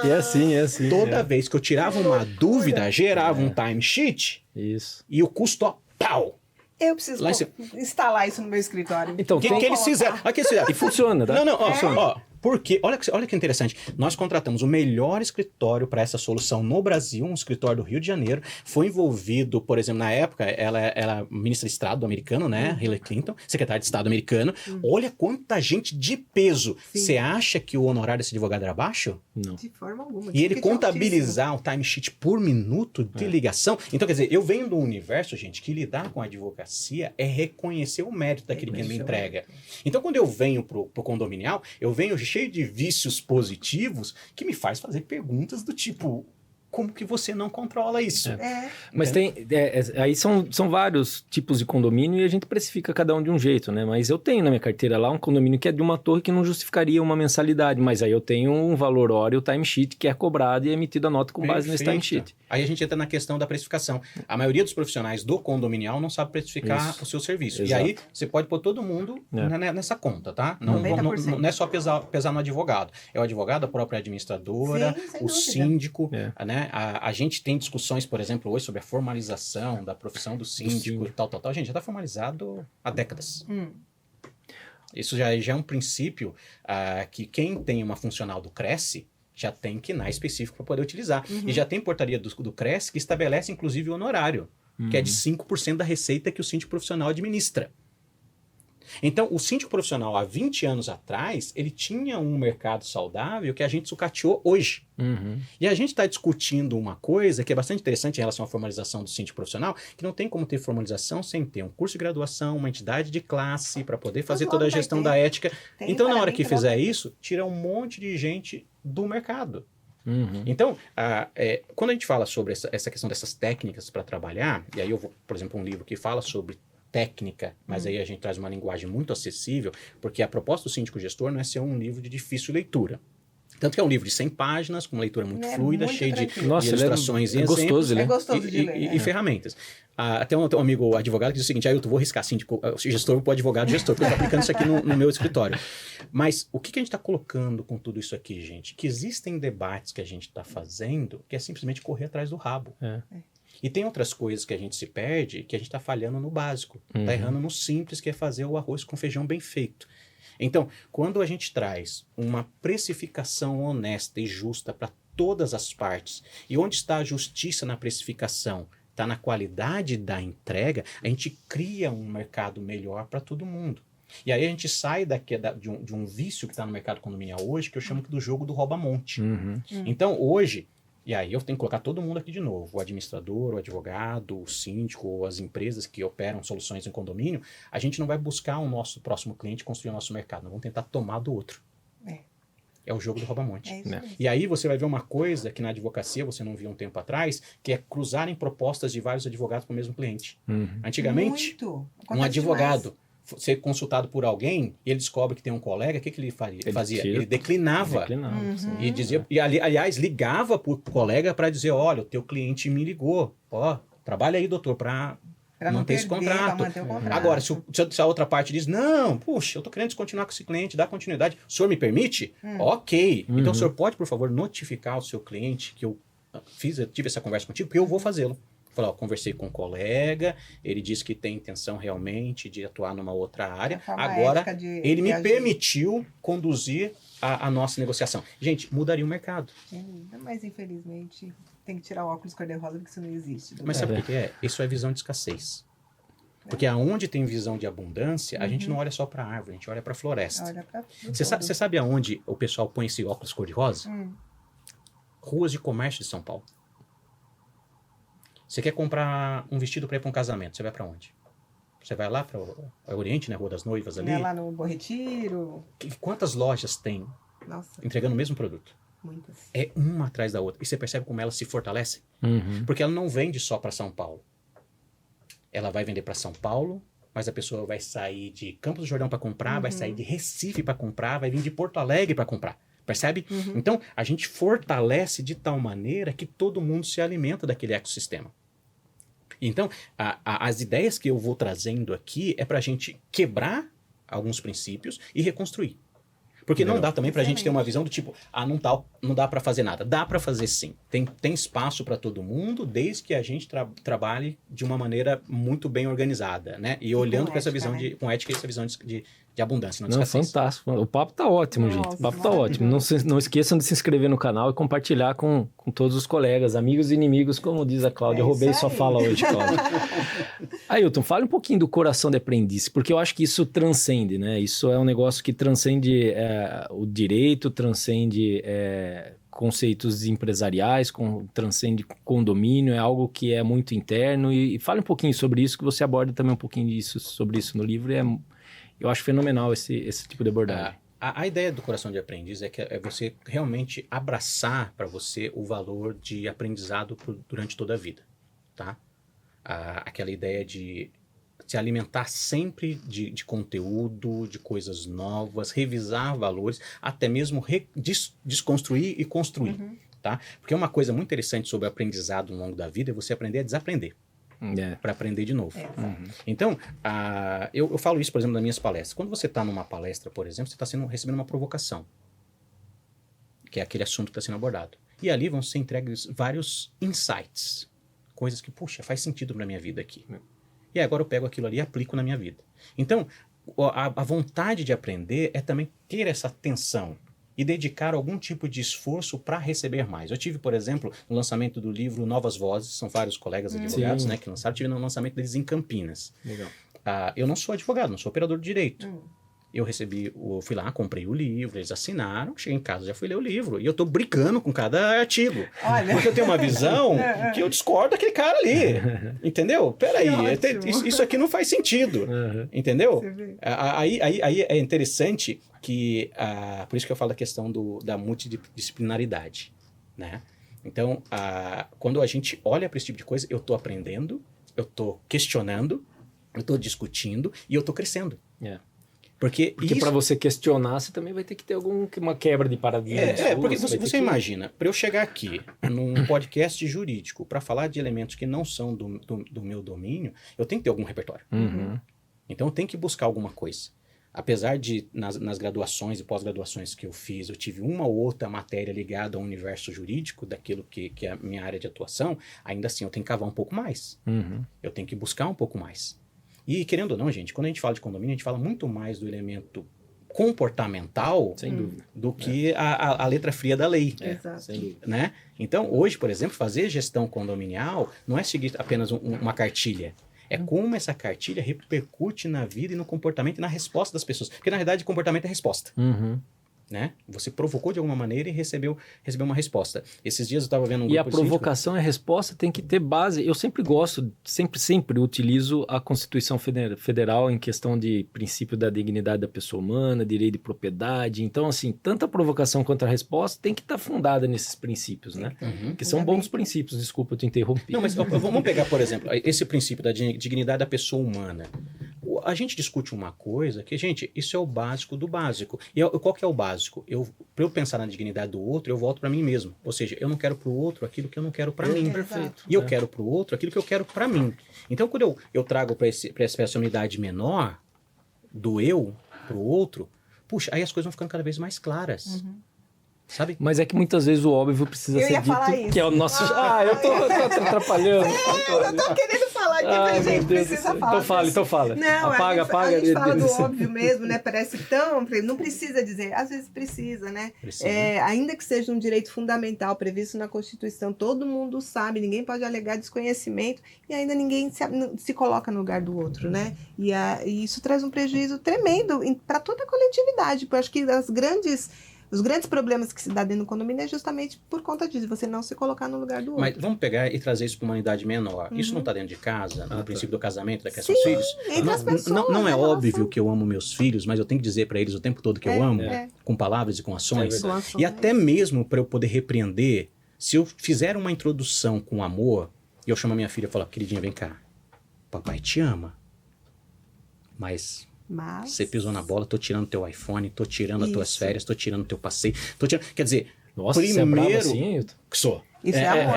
É assim. Toda vez que eu tirava uma dúvida, gerava um timesheet Isso. e o custo, ó, pau! Eu preciso Lá em cima. instalar isso no meu escritório. Então, O que tem... eles fizeram? Olha o que eles fizeram. E funciona, tá? Não, ó, porque, olha que interessante, nós contratamos o melhor escritório para essa solução no Brasil, um escritório do Rio de Janeiro, foi envolvido, por exemplo, na época, ela era ministra de Estado americano, né, Hillary Clinton, secretária de Estado americano, olha quanta gente de peso. Sim. Você acha que o honorário desse advogado era baixo? Não. De forma alguma. E ele Ticket contabilizar o timesheet por minuto de ligação. Então, quer dizer, eu venho do universo, gente, que lidar com a advocacia é reconhecer o mérito daquele que me entrega. Então, quando eu venho pro condominial, eu venho cheio de vícios positivos que me faz fazer perguntas do tipo, como que você não controla isso? É. Mas tem, aí são vários tipos de condomínio e a gente precifica cada um de um jeito, né? Mas eu tenho na minha carteira lá um condomínio que é de uma torre que não justificaria uma mensalidade, mas aí eu tenho um valor hora e o timesheet que é cobrado e é emitida a nota com base nesse Perfeito. timesheet. Aí a gente entra na questão da precificação. A maioria dos profissionais do condominial não sabe precificar Isso. o seu serviço. Exato. E aí você pode pôr todo mundo nessa conta, tá? Não, 90%. não é só pesar no advogado. É o advogado, a própria administradora, Sim, sem o dúvida. síndico. É. Né? A gente tem discussões, por exemplo, hoje sobre a formalização da profissão do síndico e tal. A gente já está formalizado há décadas. Isso já é um princípio que quem tem uma funcional do Cresce já tem KINAI específico para poder utilizar. E já tem portaria do Cresce que estabelece, inclusive, o honorário, que é de 5% da receita que o síndico profissional administra. Então, o síndico profissional, há 20 anos atrás, ele tinha um mercado saudável que a gente sucateou hoje. E a gente está discutindo uma coisa que é bastante interessante em relação à formalização do síndico profissional, que não tem como ter formalização sem ter um curso de graduação, uma entidade de classe, para poder fazer toda a gestão da ética. Então, na hora que fizer isso, tira um monte de gente do mercado. Então, quando a gente fala sobre essa questão dessas técnicas para trabalhar, e aí eu vou, por exemplo, um livro que fala sobre técnica, mas aí a gente traz uma linguagem muito acessível, porque a proposta do síndico gestor não é ser um livro de difícil leitura. Tanto que é um livro de 100 páginas, com uma leitura muito fluida, muito cheio de é ilustrações e exemplos. gostoso, né? É gostoso de ler. E ferramentas. Até um amigo advogado que diz o seguinte: Ailton, vou riscar síndico, gestor para advogado gestor, porque eu estou aplicando isso aqui no meu escritório. Mas o que a gente está colocando com tudo isso aqui, gente? Que existem debates que a gente está fazendo que é simplesmente correr atrás do rabo. E tem outras coisas que a gente se perde, que a gente está falhando no básico, está errando no simples, que é fazer o arroz com feijão bem feito. Então, quando a gente traz uma precificação honesta e justa para todas as partes, e onde está a justiça na precificação? Está na qualidade da entrega, a gente cria um mercado melhor para todo mundo. E aí a gente sai de um vício que está no mercado condominial hoje, que eu chamo do jogo do rouba-monte. Então, hoje... E aí eu tenho que colocar todo mundo aqui de novo, o administrador, o advogado, o síndico, as empresas que operam soluções em condomínio, a gente não vai buscar o nosso próximo cliente construir o nosso mercado, nós vamos tentar tomar do outro. É o jogo do rouba-monte. E aí você vai ver uma coisa que na advocacia você não viu um tempo atrás, que é cruzarem propostas de vários advogados para o mesmo cliente. Antigamente, um advogado ser consultado por alguém e ele descobre que tem um colega, o que ele fazia? Ele declinava. E dizia, aliás, ligava para o colega para dizer: olha, o teu cliente me ligou, trabalha aí, doutor, para manter esse contrato. Agora, se a outra parte diz: não, puxa, eu estou querendo descontinuar com esse cliente, dar continuidade, o senhor me permite? Ok. Então o senhor pode, por favor, notificar o seu cliente que eu tive essa conversa contigo, porque eu vou fazê-lo. Falei, conversei com um colega, ele disse que tem intenção realmente de atuar numa outra área. Agora, ele me permitiu conduzir a nossa negociação. Gente, mudaria o mercado. Mas, infelizmente, tem que tirar o óculos cor-de-rosa, porque isso não existe. Mas sabe o que é? Isso é visão de escassez. Porque aonde tem visão de abundância, a gente não olha só para a árvore, a gente olha para a floresta. Você sabe aonde o pessoal põe esse óculos cor-de-rosa? Ruas de comércio de São Paulo. Você quer comprar um vestido para ir para um casamento, você vai para onde? Você vai lá para o Oriente, né? Rua das Noivas ali? Lá no Bom Retiro. Quantas lojas tem entregando o mesmo produto? Muitas. É uma atrás da outra. E você percebe como elas se fortalecem? Porque ela não vende só para São Paulo. Ela vai vender para São Paulo, mas a pessoa vai sair de Campos do Jordão para comprar, vai sair de Recife para comprar, vai vir de Porto Alegre para comprar. Percebe? Então, a gente fortalece de tal maneira que todo mundo se alimenta daquele ecossistema. Então, as ideias que eu vou trazendo aqui é para a gente quebrar alguns princípios e reconstruir. Porque não dá também para a gente ter uma visão do tipo, não dá para fazer nada. Dá para fazer sim. Tem espaço para todo mundo, desde que a gente trabalhe de uma maneira muito bem organizada, né? E olhando para essa visão com ética e essa visão de abundância. Não, fantástico. O papo tá ótimo, gente. O papo tá ótimo. Não esqueçam de se inscrever no canal e compartilhar com todos os colegas, amigos e inimigos, como diz a Cláudia. Eu roubei sua fala hoje, Cláudia. Ailton, fale um pouquinho do coração de aprendiz, porque eu acho que isso transcende, né? Isso é um negócio que transcende o direito, transcende conceitos empresariais, transcende condomínio, é algo que é muito interno. E fale um pouquinho sobre isso, que você aborda também um pouquinho sobre isso no livro. Eu acho fenomenal esse tipo de abordagem. A ideia do coração de aprendiz é você realmente abraçar para você o valor de aprendizado durante toda a vida, tá? Aquela ideia de se alimentar sempre de conteúdo, de coisas novas, revisar valores, até mesmo desconstruir e construir, tá? Porque uma coisa muito interessante sobre o aprendizado ao longo da vida é você aprender a desaprender. Para aprender de novo. Então, eu falo isso, por exemplo, nas minhas palestras. Quando você está numa palestra, por exemplo, você está recebendo uma provocação, que é aquele assunto que está sendo abordado. E ali vão ser entregues vários insights, coisas que, puxa, faz sentido para minha vida aqui. E agora eu pego aquilo ali e aplico na minha vida. Então, a vontade de aprender é também ter essa atenção e dedicar algum tipo de esforço para receber mais. Eu tive, por exemplo, no lançamento do livro Novas Vozes, são vários colegas advogados, Sim. né, que lançaram, tive no lançamento deles em Campinas. Legal. Eu não sou advogado, não sou operador de direito. Eu fui lá, comprei o livro, eles assinaram, cheguei em casa, já fui ler o livro. E eu tô brincando com cada artigo. Olha. Porque eu tenho uma visão que eu discordo daquele cara ali. Entendeu? Peraí, isso aqui não faz sentido. Uhum. Entendeu? Você vê. Aí é interessante que, por isso que eu falo da questão da multidisciplinaridade, né? Então, quando a gente olha para esse tipo de coisa, eu tô aprendendo, eu tô questionando, eu tô discutindo e eu tô crescendo. É. Porque Porque para você questionar, você também vai ter que ter uma quebra de paradigma. porque vai ter você que- imagina, para eu chegar aqui num podcast jurídico para falar de elementos que não são do meu domínio, eu tenho que ter algum repertório. Uhum. Então eu tenho que buscar alguma coisa. Apesar de, nas graduações e pós-graduações que eu fiz, eu tive uma ou outra matéria ligada ao universo jurídico, daquilo que é a minha área de atuação, ainda assim eu tenho que cavar um pouco mais. Uhum. Eu tenho que buscar um pouco mais. E querendo ou não, gente, quando a gente fala de condomínio, a gente fala muito mais do elemento comportamental Sem dúvida. do que a letra fria da lei. Exato. Sem dúvida. Né? Então, hoje, por exemplo, fazer gestão condominial não é seguir apenas uma cartilha. É como essa cartilha repercute na vida e no comportamento e na resposta das pessoas. Porque, na verdade, comportamento é resposta. Uhum. Né? Você provocou de alguma maneira e recebeu uma resposta. Esses dias eu estava vendo um E a grupo de síndico- provocação e a resposta tem que ter base. Eu sempre gosto, sempre utilizo a Constituição Federal em questão de princípio da dignidade da pessoa humana, direito de propriedade. Então, assim, tanto a provocação quanto a resposta tem que estar fundada nesses princípios, né? Uhum. Que são bons princípios. Desculpa eu te interromper. Não, mas vamos pegar, por exemplo, esse princípio da dignidade da pessoa humana. A gente discute uma coisa que, gente, isso é o básico do básico. E qual que é o básico? Para eu pensar na dignidade do outro, eu volto para mim mesmo. Ou seja, eu não quero para o outro aquilo que eu não quero para mim. Perfeito. E eu quero para o outro aquilo que eu quero para mim. Então, quando eu trago para essa unidade menor do eu para o outro, puxa, aí as coisas vão ficando cada vez mais claras. Sabe? Mas é que muitas vezes o óbvio precisa Eu ser ia falar dito, isso. que é o nosso... eu tô atrapalhando. Eu tô querendo falar aqui, Ai, mas meu gente, Deus do precisa céu. falar. Então fala. Não, Apaga. a gente fala do óbvio mesmo, né? Parece tão... Não precisa dizer, às vezes precisa, né? Precisa. Ainda que seja um direito fundamental previsto na Constituição, todo mundo sabe, ninguém pode alegar desconhecimento e ainda ninguém se coloca no lugar do outro, né? E isso traz um prejuízo tremendo para toda a coletividade. Eu acho que os grandes problemas que se dá dentro do condomínio é justamente por conta disso, você não se colocar no lugar do outro. Mas vamos pegar e trazer isso para uma unidade menor. Isso não está dentro de casa, no princípio do casamento, da questão dos filhos? entre as pessoas, Não é a óbvio relação. que eu amo meus filhos, mas eu tenho que dizer para eles o tempo todo que eu amo, com palavras e com ações. E até mesmo para eu poder repreender, se eu fizer uma introdução com amor, e eu chamo a minha filha e falo, queridinha, vem cá, papai te ama, mas você pisou na bola, tô tirando teu iPhone, tô tirando as tuas Isso. férias, tô tirando teu passeio, quer dizer, Nossa, você é bravo assim, Ailton? que sou. Isso é amor.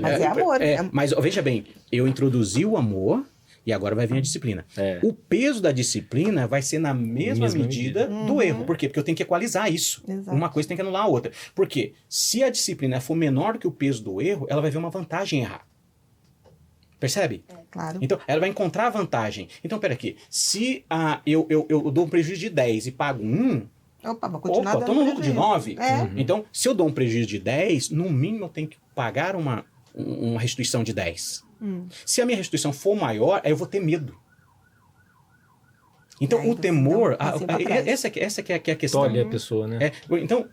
Mas é amor. Mas veja bem, eu introduzi o amor e agora vai vir a disciplina. É. O peso da disciplina vai ser na mesma medida do Uhum. erro. Por quê? Porque eu tenho que equalizar isso. Exato. Uma coisa tem que anular a outra. Porque se a disciplina for menor do que o peso do erro, ela vai ver uma vantagem em errar. Percebe? Claro. Então, ela vai encontrar a vantagem. Então, pera aqui. Se eu dou um prejuízo de 10 e pago 1, Opa, vou continuar opa, dando tô no lucro de prejuízo. 9. É. Então, se eu dou um prejuízo de 10, no mínimo eu tenho que pagar uma restituição de 10. Se a minha restituição for maior, aí eu vou ter medo. Então, Aí o você temor, dá um passinho pra trás. essa que é a questão. Tolhe a pessoa, né? Então,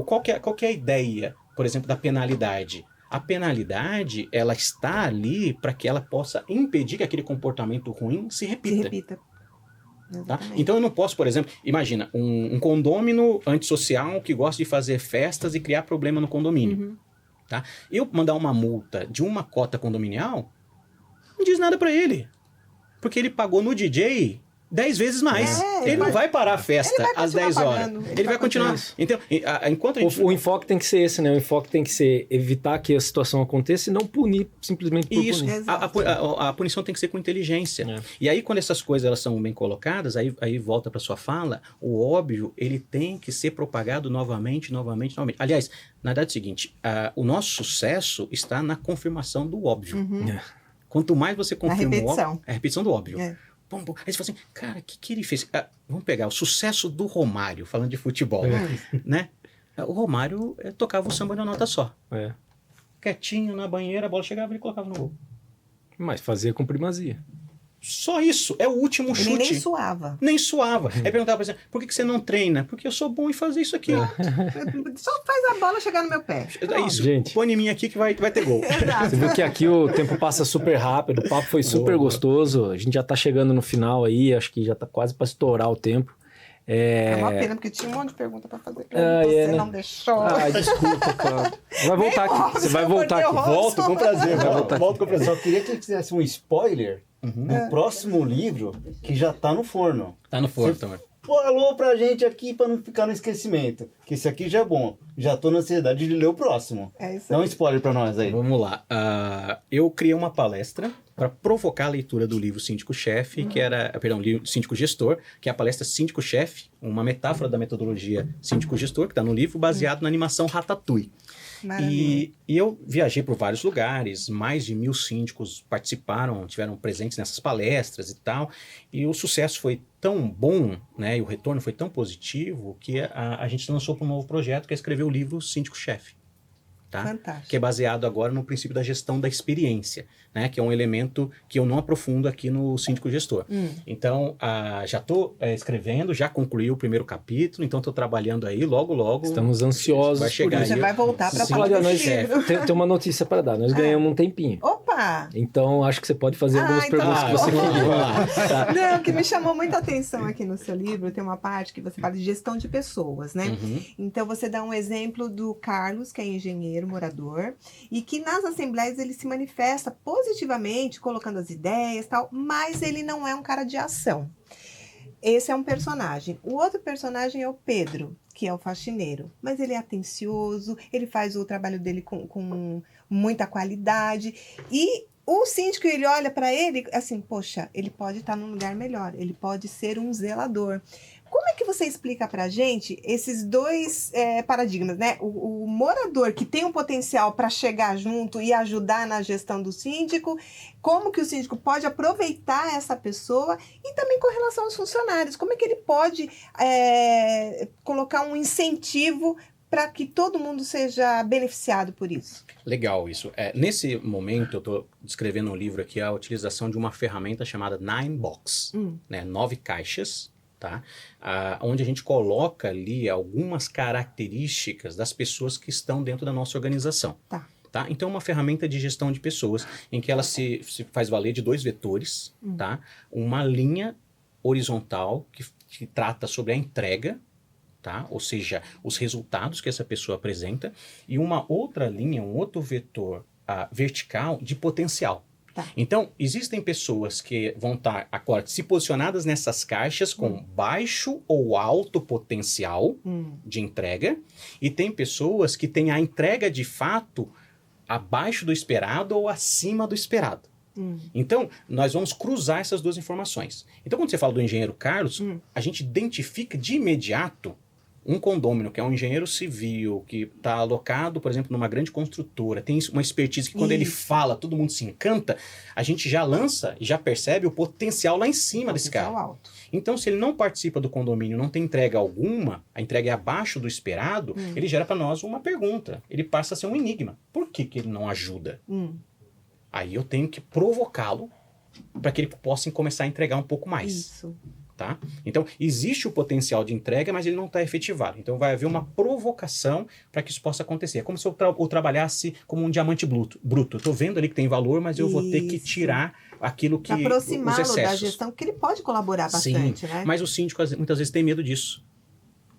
qual que é a ideia, por exemplo, da penalidade? A penalidade, ela está ali para que ela possa impedir que aquele comportamento ruim se Se repita. repita. Tá? Exatamente. Então eu não posso, por exemplo, imagina um condômino antissocial que gosta de fazer festas e criar problema no condomínio. Tá? Eu mandar uma multa de uma cota condominial não diz nada para ele. Porque ele pagou no DJ 10 vezes mais. Ele não vai parar a festa ele vai às 10 continuar horas. pagando, Ele vai continuar. Então, enquanto a gente... O enfoque tem que ser esse, né? O enfoque tem que ser evitar que a situação aconteça e não punir simplesmente por Isso, punir. Exato. a punição tem que ser com inteligência. É. E aí, quando essas coisas elas são bem colocadas, aí volta para sua fala, o óbvio, ele tem que ser propagado novamente. Aliás, na verdade é o seguinte, o nosso sucesso está na confirmação do óbvio. É. Quanto mais você confirma o repetição. óbvio, é a repetição do óbvio. É. Aí você fala assim, cara, o que ele fez? Vamos pegar o sucesso do Romário, falando de futebol, né? O Romário tocava o samba de uma nota só. Quietinho na banheira, a bola chegava e ele colocava no gol. Mas fazia com primazia. Só isso, é o último chute. Ele nem suava. Nem suava. Aí perguntava pra você, por que você não treina? Porque eu sou bom em fazer isso aqui. Só faz a bola chegar no meu pé. É isso, Gente. põe em mim aqui que vai ter gol. Você viu que aqui o tempo passa super rápido, o papo foi super gostoso. A gente já tá chegando no final aí, acho que já tá quase para estourar o tempo. É uma pena, porque tinha um monte de pergunta pra fazer pra mim, você não deixou. Desculpa, cara. Vai voltar aqui. Você vai voltar aqui. Volto com prazer, Vai voltar volto com prazer. Só queria que ele fizesse um spoiler do próximo livro, que já tá no forno. Tá no forno também. Falou pra gente aqui pra não ficar no esquecimento. Que esse aqui já é bom. Já tô na ansiedade de ler o próximo. É isso Dá um aí. spoiler pra nós aí. Vamos lá. Eu criei uma palestra para provocar a leitura do livro Síndico-Chefe, Síndico Gestor, que é a palestra Síndico-Chefe, uma metáfora da metodologia Síndico-Gestor, que está no livro, baseado na animação Ratatouille. Maravilha. E eu viajei por vários lugares, mais de 1000 síndicos participaram, tiveram presentes nessas palestras e tal, e o sucesso foi tão bom, né, e o retorno foi tão positivo, que a gente lançou para um novo projeto, que é escrever o livro Síndico-Chefe. Tá? Fantástico. Que é baseado agora no princípio da gestão da experiência, né? Que é um elemento que eu não aprofundo aqui no Síndico Gestor. Então, já estou escrevendo, já concluí o primeiro capítulo, então estou trabalhando aí, logo. Estamos ansiosos. Vai chegar por Você isso. vai voltar para falar Olha, do nós livro. tem uma notícia para dar. Nós ganhamos um tempinho. Opa! Então, acho que você pode fazer algumas então perguntas que você vamos queria. lá. Tá. Não, o que me chamou muita atenção aqui no seu livro, tem uma parte que você fala de gestão de pessoas, né? Então, você dá um exemplo do Carlos, que é engenheiro, morador, e que nas assembleias ele se manifesta positivamente, colocando as ideias e tal, mas ele não é um cara de ação. Esse é um personagem. O outro personagem é o Pedro, que é o faxineiro. Mas ele é atencioso, ele faz o trabalho dele com muita qualidade. E o síndico, ele olha para ele assim, poxa, ele pode estar num lugar melhor, ele pode ser um zelador. Como é que você explica pra gente esses dois paradigmas, né? O morador que tem um potencial para chegar junto e ajudar na gestão do síndico, como que o síndico pode aproveitar essa pessoa e também com relação aos funcionários, como é que ele pode colocar um incentivo para que todo mundo seja beneficiado por isso? Legal isso. Nesse momento, eu estou descrevendo um livro aqui, a utilização de uma ferramenta chamada 9Box, né? 9 caixas. Tá? Onde a gente coloca ali algumas características das pessoas que estão dentro da nossa organização. Tá? Então, é uma ferramenta de gestão de pessoas em que ela se faz valer de 2 vetores, tá? Uma linha horizontal que trata sobre a entrega, tá? Ou seja, os resultados que essa pessoa apresenta, e uma outra linha, um outro vetor vertical de potencial. Então, existem pessoas que vão estar agora se posicionadas nessas caixas com baixo ou alto potencial de entrega, e tem pessoas que têm a entrega de fato abaixo do esperado ou acima do esperado. Então, nós vamos cruzar essas duas informações. Então, quando você fala do engenheiro Carlos, a gente identifica de imediato um condômino, que é um engenheiro civil, que está alocado, por exemplo, numa grande construtora, tem uma expertise que quando ele fala, todo mundo se encanta, a gente já lança e já percebe o potencial lá em cima desse cara. Alto. Então, se ele não participa do condomínio, não tem entrega alguma, a entrega é abaixo do esperado, ele gera para nós uma pergunta. Ele passa a ser um enigma. Por que ele não ajuda? Aí eu tenho que provocá-lo para que ele possa começar a entregar um pouco mais. Isso. Tá? Então, existe o potencial de entrega, mas ele não está efetivado. Então, vai haver uma provocação para que isso possa acontecer. É como se eu trabalhasse como um diamante bruto. Eu estou vendo ali que tem valor, mas eu vou ter que tirar aquilo que... Para aproximá-lo os excessos. da gestão, que ele pode colaborar bastante, Sim, né? mas o síndico muitas vezes tem medo disso.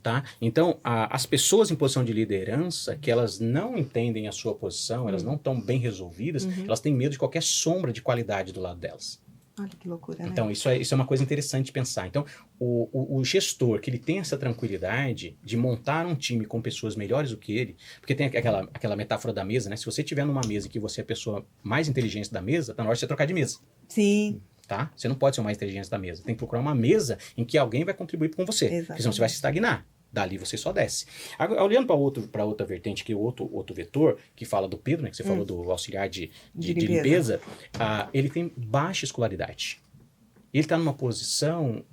Tá? Então, as pessoas em posição de liderança, que elas não entendem a sua posição, elas não estão bem resolvidas, elas têm medo de qualquer sombra de qualidade do lado delas. Olha que loucura, né? Então, isso é uma coisa interessante de pensar. Então, o gestor, que ele tem essa tranquilidade de montar um time com pessoas melhores do que ele, porque tem aquela metáfora da mesa, né? Se você estiver numa mesa em que você é a pessoa mais inteligente da mesa, tá na hora de você trocar de mesa. Sim. Tá? Você não pode ser o mais inteligente da mesa. Tem que procurar uma mesa em que alguém vai contribuir com você. Exatamente. Porque senão você vai se estagnar. Dali você só desce. Agora, olhando para outra vertente, que é o outro vetor, que fala do Pedro, né, que você falou do auxiliar de limpeza, ele tem baixa escolaridade. E ele está numa posição,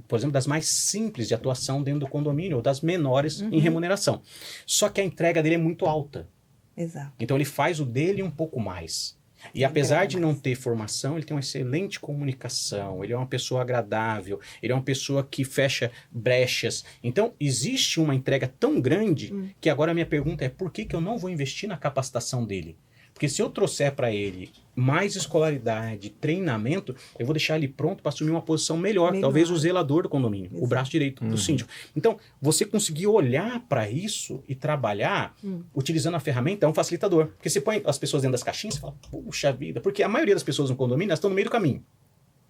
por exemplo, das mais simples de atuação dentro do condomínio, ou das menores em remuneração. Só que a entrega dele é muito alta. Exato. Então ele faz o dele um pouco mais. E apesar de não ter formação, ele tem uma excelente comunicação, ele é uma pessoa agradável, ele é uma pessoa que fecha brechas. Então, existe uma entrega tão grande que agora a minha pergunta é por que eu não vou investir na capacitação dele? Porque se eu trouxer para ele mais escolaridade, treinamento, eu vou deixar ele pronto para assumir uma posição melhor, talvez o zelador do condomínio, o braço direito do síndico. Então, você conseguir olhar para isso e trabalhar utilizando a ferramenta é um facilitador. Porque você põe as pessoas dentro das caixinhas e fala, puxa vida, porque a maioria das pessoas no condomínio elas estão no meio do caminho.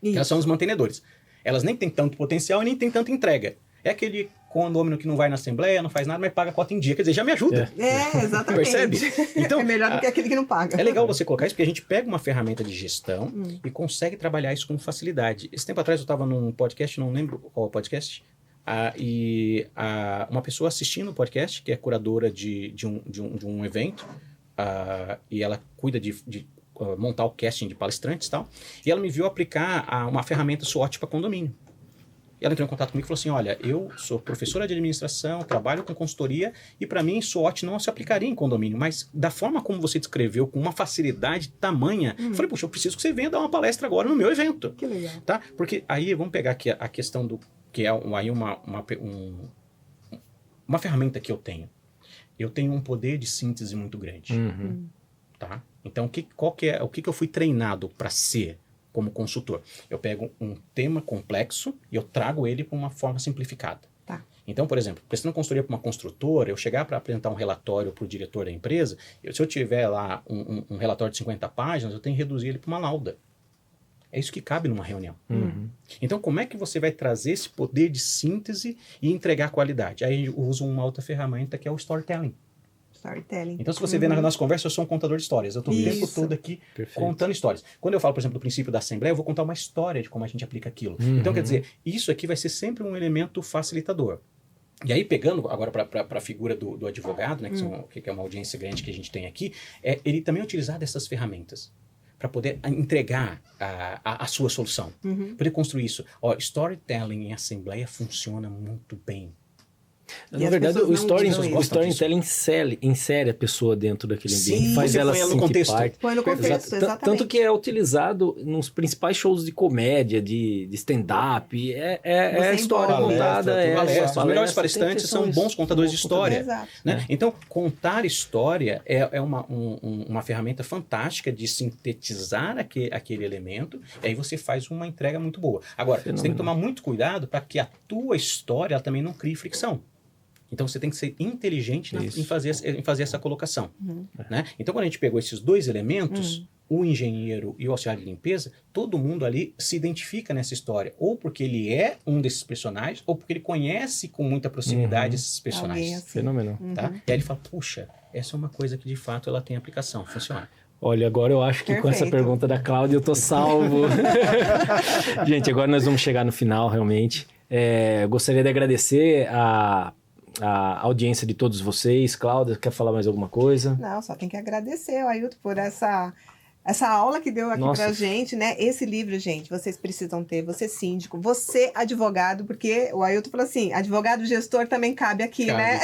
Elas são os mantenedores. Elas nem têm tanto potencial e nem têm tanta entrega. É aquele condomínio que não vai na assembleia, não faz nada, mas paga a cota em dia. Quer dizer, já me ajuda. Exatamente. Percebe? Então, é melhor do que aquele que não paga. É legal você colocar isso, porque a gente pega uma ferramenta de gestão e consegue trabalhar isso com facilidade. Esse tempo atrás eu estava num podcast, não lembro qual podcast, uma pessoa assistindo o podcast, que é curadora de um evento, e ela cuida de montar o casting de palestrantes e tal, e ela me viu aplicar uma ferramenta SWOT para condomínio. E ela entrou em contato comigo e falou assim, olha, eu sou professora de administração, trabalho com consultoria e para mim SWOT não se aplicaria em condomínio, mas da forma como você descreveu, com uma facilidade tamanha, eu falei, puxa, eu preciso que você venha dar uma palestra agora no meu evento. Que legal. Tá? Porque aí, vamos pegar aqui a questão do, que é aí uma ferramenta que eu tenho. Eu tenho um poder de síntese muito grande. Tá? Então, o que eu fui treinado para ser como consultor? Eu pego um tema complexo e eu trago ele para uma forma simplificada. Tá. Então, por exemplo, prestando consultoria para uma construtora, eu chegar para apresentar um relatório para o diretor da empresa, se eu tiver lá um relatório de 50 páginas, eu tenho que reduzir ele para uma lauda. É isso que cabe numa reunião. Então, como é que você vai trazer esse poder de síntese e entregar qualidade? Aí eu uso uma outra ferramenta que é o storytelling. Storytelling. Então, se você vê na nossa conversa, eu sou um contador de histórias. Eu estou o tempo todo aqui contando histórias. Quando eu falo, por exemplo, do princípio da Assembleia, eu vou contar uma história de como a gente aplica aquilo. Então, quer dizer, isso aqui vai ser sempre um elemento facilitador. E aí, pegando agora para a figura do advogado, né, que é uma audiência grande que a gente tem aqui, ele também utilizar dessas ferramentas para poder entregar a sua solução. Poder construir isso. Storytelling em Assembleia funciona muito bem. Na verdade, o storytelling insere a pessoa dentro daquele ambiente, faz ela se sentir parte. Põe no contexto, exatamente. Tanto que é utilizado nos principais shows de comédia, de stand-up, é a história contada. Os melhores palestrantes são bons contadores de história. Né? Então, contar história é uma ferramenta fantástica de sintetizar aquele elemento, e aí você faz uma entrega muito boa. Agora, você tem que tomar muito cuidado para que a tua história ela também não crie fricção. Então, você tem que ser inteligente em fazer essa colocação. Né? Então, quando a gente pegou esses dois elementos, o engenheiro e o auxiliar de limpeza, todo mundo ali se identifica nessa história. Ou porque ele é um desses personagens, ou porque ele conhece com muita proximidade esses personagens. Assim. Fenomenal. Tá? E aí ele fala, puxa, essa é uma coisa que de fato ela tem aplicação, funciona. Olha, agora eu acho que com essa pergunta da Cláudia eu tô salvo. Gente, agora nós vamos chegar no final, realmente. Gostaria de agradecer a audiência de todos vocês. Cláudia, quer falar mais alguma coisa? Não, só tem que agradecer ao Ailton por essa aula que deu aqui pra gente, né? Esse livro, gente, vocês precisam ter, você síndico, você advogado, porque o Ailton falou assim, advogado gestor também cabe aqui, né?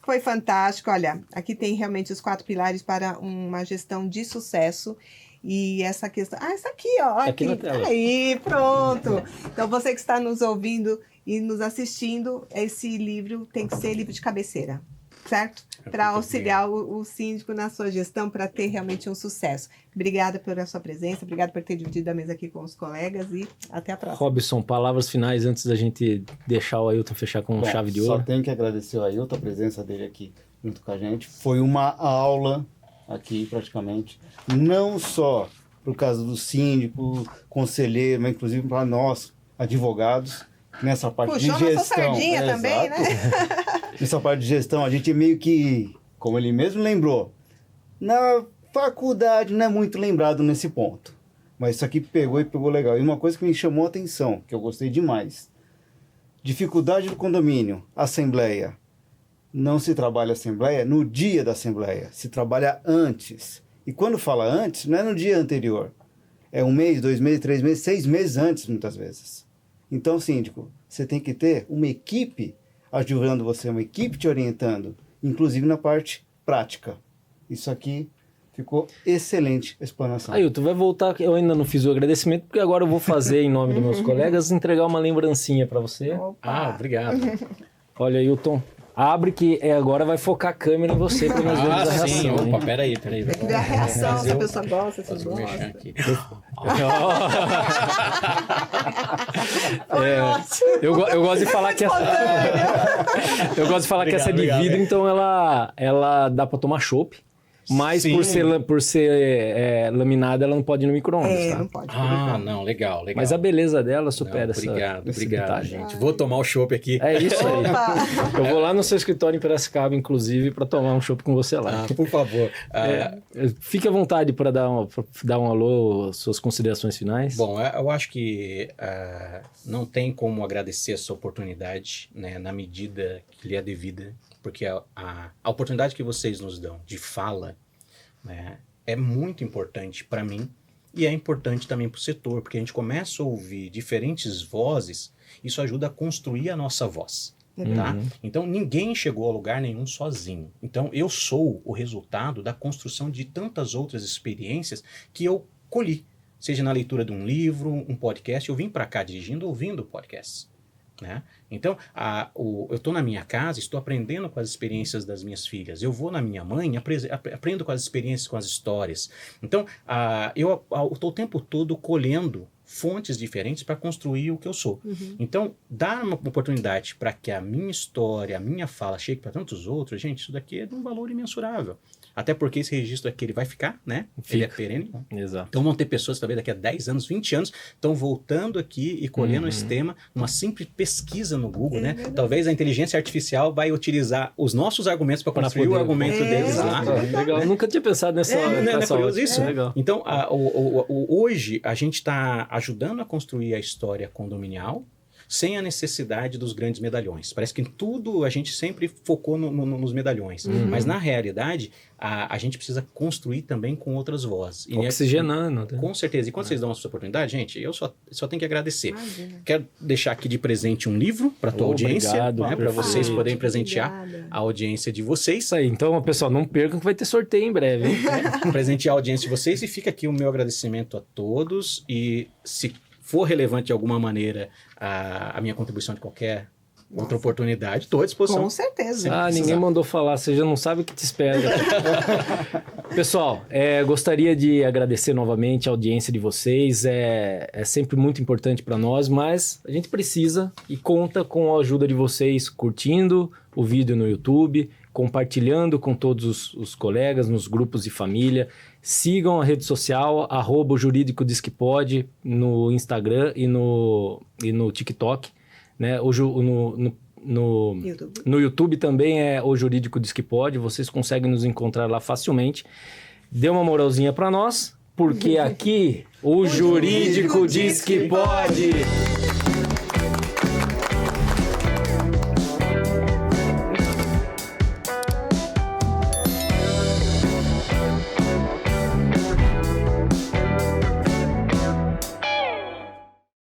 Foi fantástico. Olha, aqui tem realmente os 4 pilares para uma gestão de sucesso. E essa questão... essa aqui, ó. Aqui na tela. Aí, pronto. Então, você que está nos ouvindo e nos assistindo, esse livro tem que ser livro de cabeceira, certo? Para auxiliar o síndico na sua gestão, para ter realmente um sucesso. Obrigada pela sua presença, obrigada por ter dividido a mesa aqui com os colegas e até a próxima. Robson, palavras finais antes da gente deixar o Ailton fechar com chave de ouro. Só tenho que agradecer ao Ailton, a presença dele aqui junto com a gente. Foi uma aula aqui, praticamente, não só por causa do síndico, conselheiro, mas inclusive para nós, advogados, nessa parte de gestão. Nossa sardinha também, né? Nessa parte de gestão, a gente meio que, como ele mesmo lembrou, na faculdade não é muito lembrado nesse ponto. Mas isso aqui pegou legal. E uma coisa que me chamou a atenção, que eu gostei demais. Dificuldade do condomínio, assembleia. Não se trabalha assembleia no dia da assembleia, se trabalha antes. E quando fala antes, não é no dia anterior. é 1 mês, 2 meses, 3 meses, 6 meses antes, muitas vezes. Então, síndico, você tem que ter uma equipe ajudando você, uma equipe te orientando, inclusive na parte prática. Isso aqui ficou excelente a explanação. Ailton, vai voltar, eu ainda não fiz o agradecimento, porque agora eu vou fazer, em nome dos meus colegas, entregar uma lembrancinha para você. Opa. Obrigado. Olha, Ailton, abre que agora vai focar a câmera em você para nós vermos a reação. Sim, hein? opa, peraí. Tem que ver a reação, se a pessoa gosta, se Posso não mexer gosta. aqui. Eu gosto de falar que eu gosto de falar que essa é de Obrigado, vidro, então ela dá para tomar chopp. Mas Sim. por ser laminada, ela não pode ir no micro-ondas, tá? Não pode. Não, legal. Mas a beleza dela supera Não, essa. obrigado, vantagem. gente. Vou tomar o chopp aqui. É isso aí. Opa! Eu vou lá no seu escritório em Piracicaba, inclusive, para tomar um chopp com você lá. Por favor. Fique à vontade para dar um alô, suas considerações finais. Bom, eu acho que não tem como agradecer essa oportunidade, né, na medida que lhe é devida, porque a oportunidade que vocês nos dão de fala, né, é muito importante para mim e é importante também para o setor, porque a gente começa a ouvir diferentes vozes, isso ajuda a construir a nossa voz. Tá? Então, ninguém chegou a lugar nenhum sozinho. Então, eu sou o resultado da construção de tantas outras experiências que eu colhi, seja na leitura de um livro, um podcast. Eu vim para cá dirigindo, ouvindo podcasts. Né? Então, eu estou na minha casa, estou aprendendo com as experiências das minhas filhas. Eu vou na minha mãe, aprendo com as experiências, com as histórias. Então, eu estou o tempo todo colhendo fontes diferentes para construir o que eu sou. Então, dar uma oportunidade para que a minha história, a minha fala chegue para tantos outros, gente, isso daqui é de um valor imensurável. Até porque esse registro aqui ele vai ficar, né? Ele é perene. Exato. Então vão ter pessoas, talvez daqui a 10 anos, 20 anos, estão voltando aqui e colhendo esse tema, uma simples pesquisa no Google, né? Talvez a inteligência artificial vai utilizar os nossos argumentos para construir o argumento deles lá. Legal, eu nunca tinha pensado nessa Não é curioso isso? Legal. Então, hoje a gente está ajudando a construir a história condominial sem a necessidade dos grandes medalhões. Parece que em tudo a gente sempre focou nos medalhões. Mas na realidade, a gente precisa construir também com outras vozes. E oxigenando. com certeza. E quando vocês dão essa oportunidade, gente, eu só tenho que agradecer. Imagina. Quero deixar aqui de presente um livro para a tua audiência, Obrigado, né, para vocês perfeito. poderem presentear Obrigada. a audiência de vocês. Isso aí. Então, pessoal, não percam que vai ter sorteio em breve, hein? Presentear a audiência de vocês e fica aqui o meu agradecimento a todos e se for relevante de alguma maneira a minha contribuição de qualquer outra oportunidade, estou à disposição. Com certeza. Ninguém mandou falar, você já não sabe o que te espera. Pessoal, gostaria de agradecer novamente a audiência de vocês, é sempre muito importante para nós, mas a gente precisa e conta com a ajuda de vocês curtindo o vídeo no YouTube, compartilhando com todos os colegas nos grupos de família. Sigam a rede social, @juridicodisquepode no Instagram e no TikTok. Né? No YouTube também é o Jurídico Diz Que Pode, vocês conseguem nos encontrar lá facilmente. Dê uma moralzinha para nós, porque aqui o Jurídico Diz Que Pode.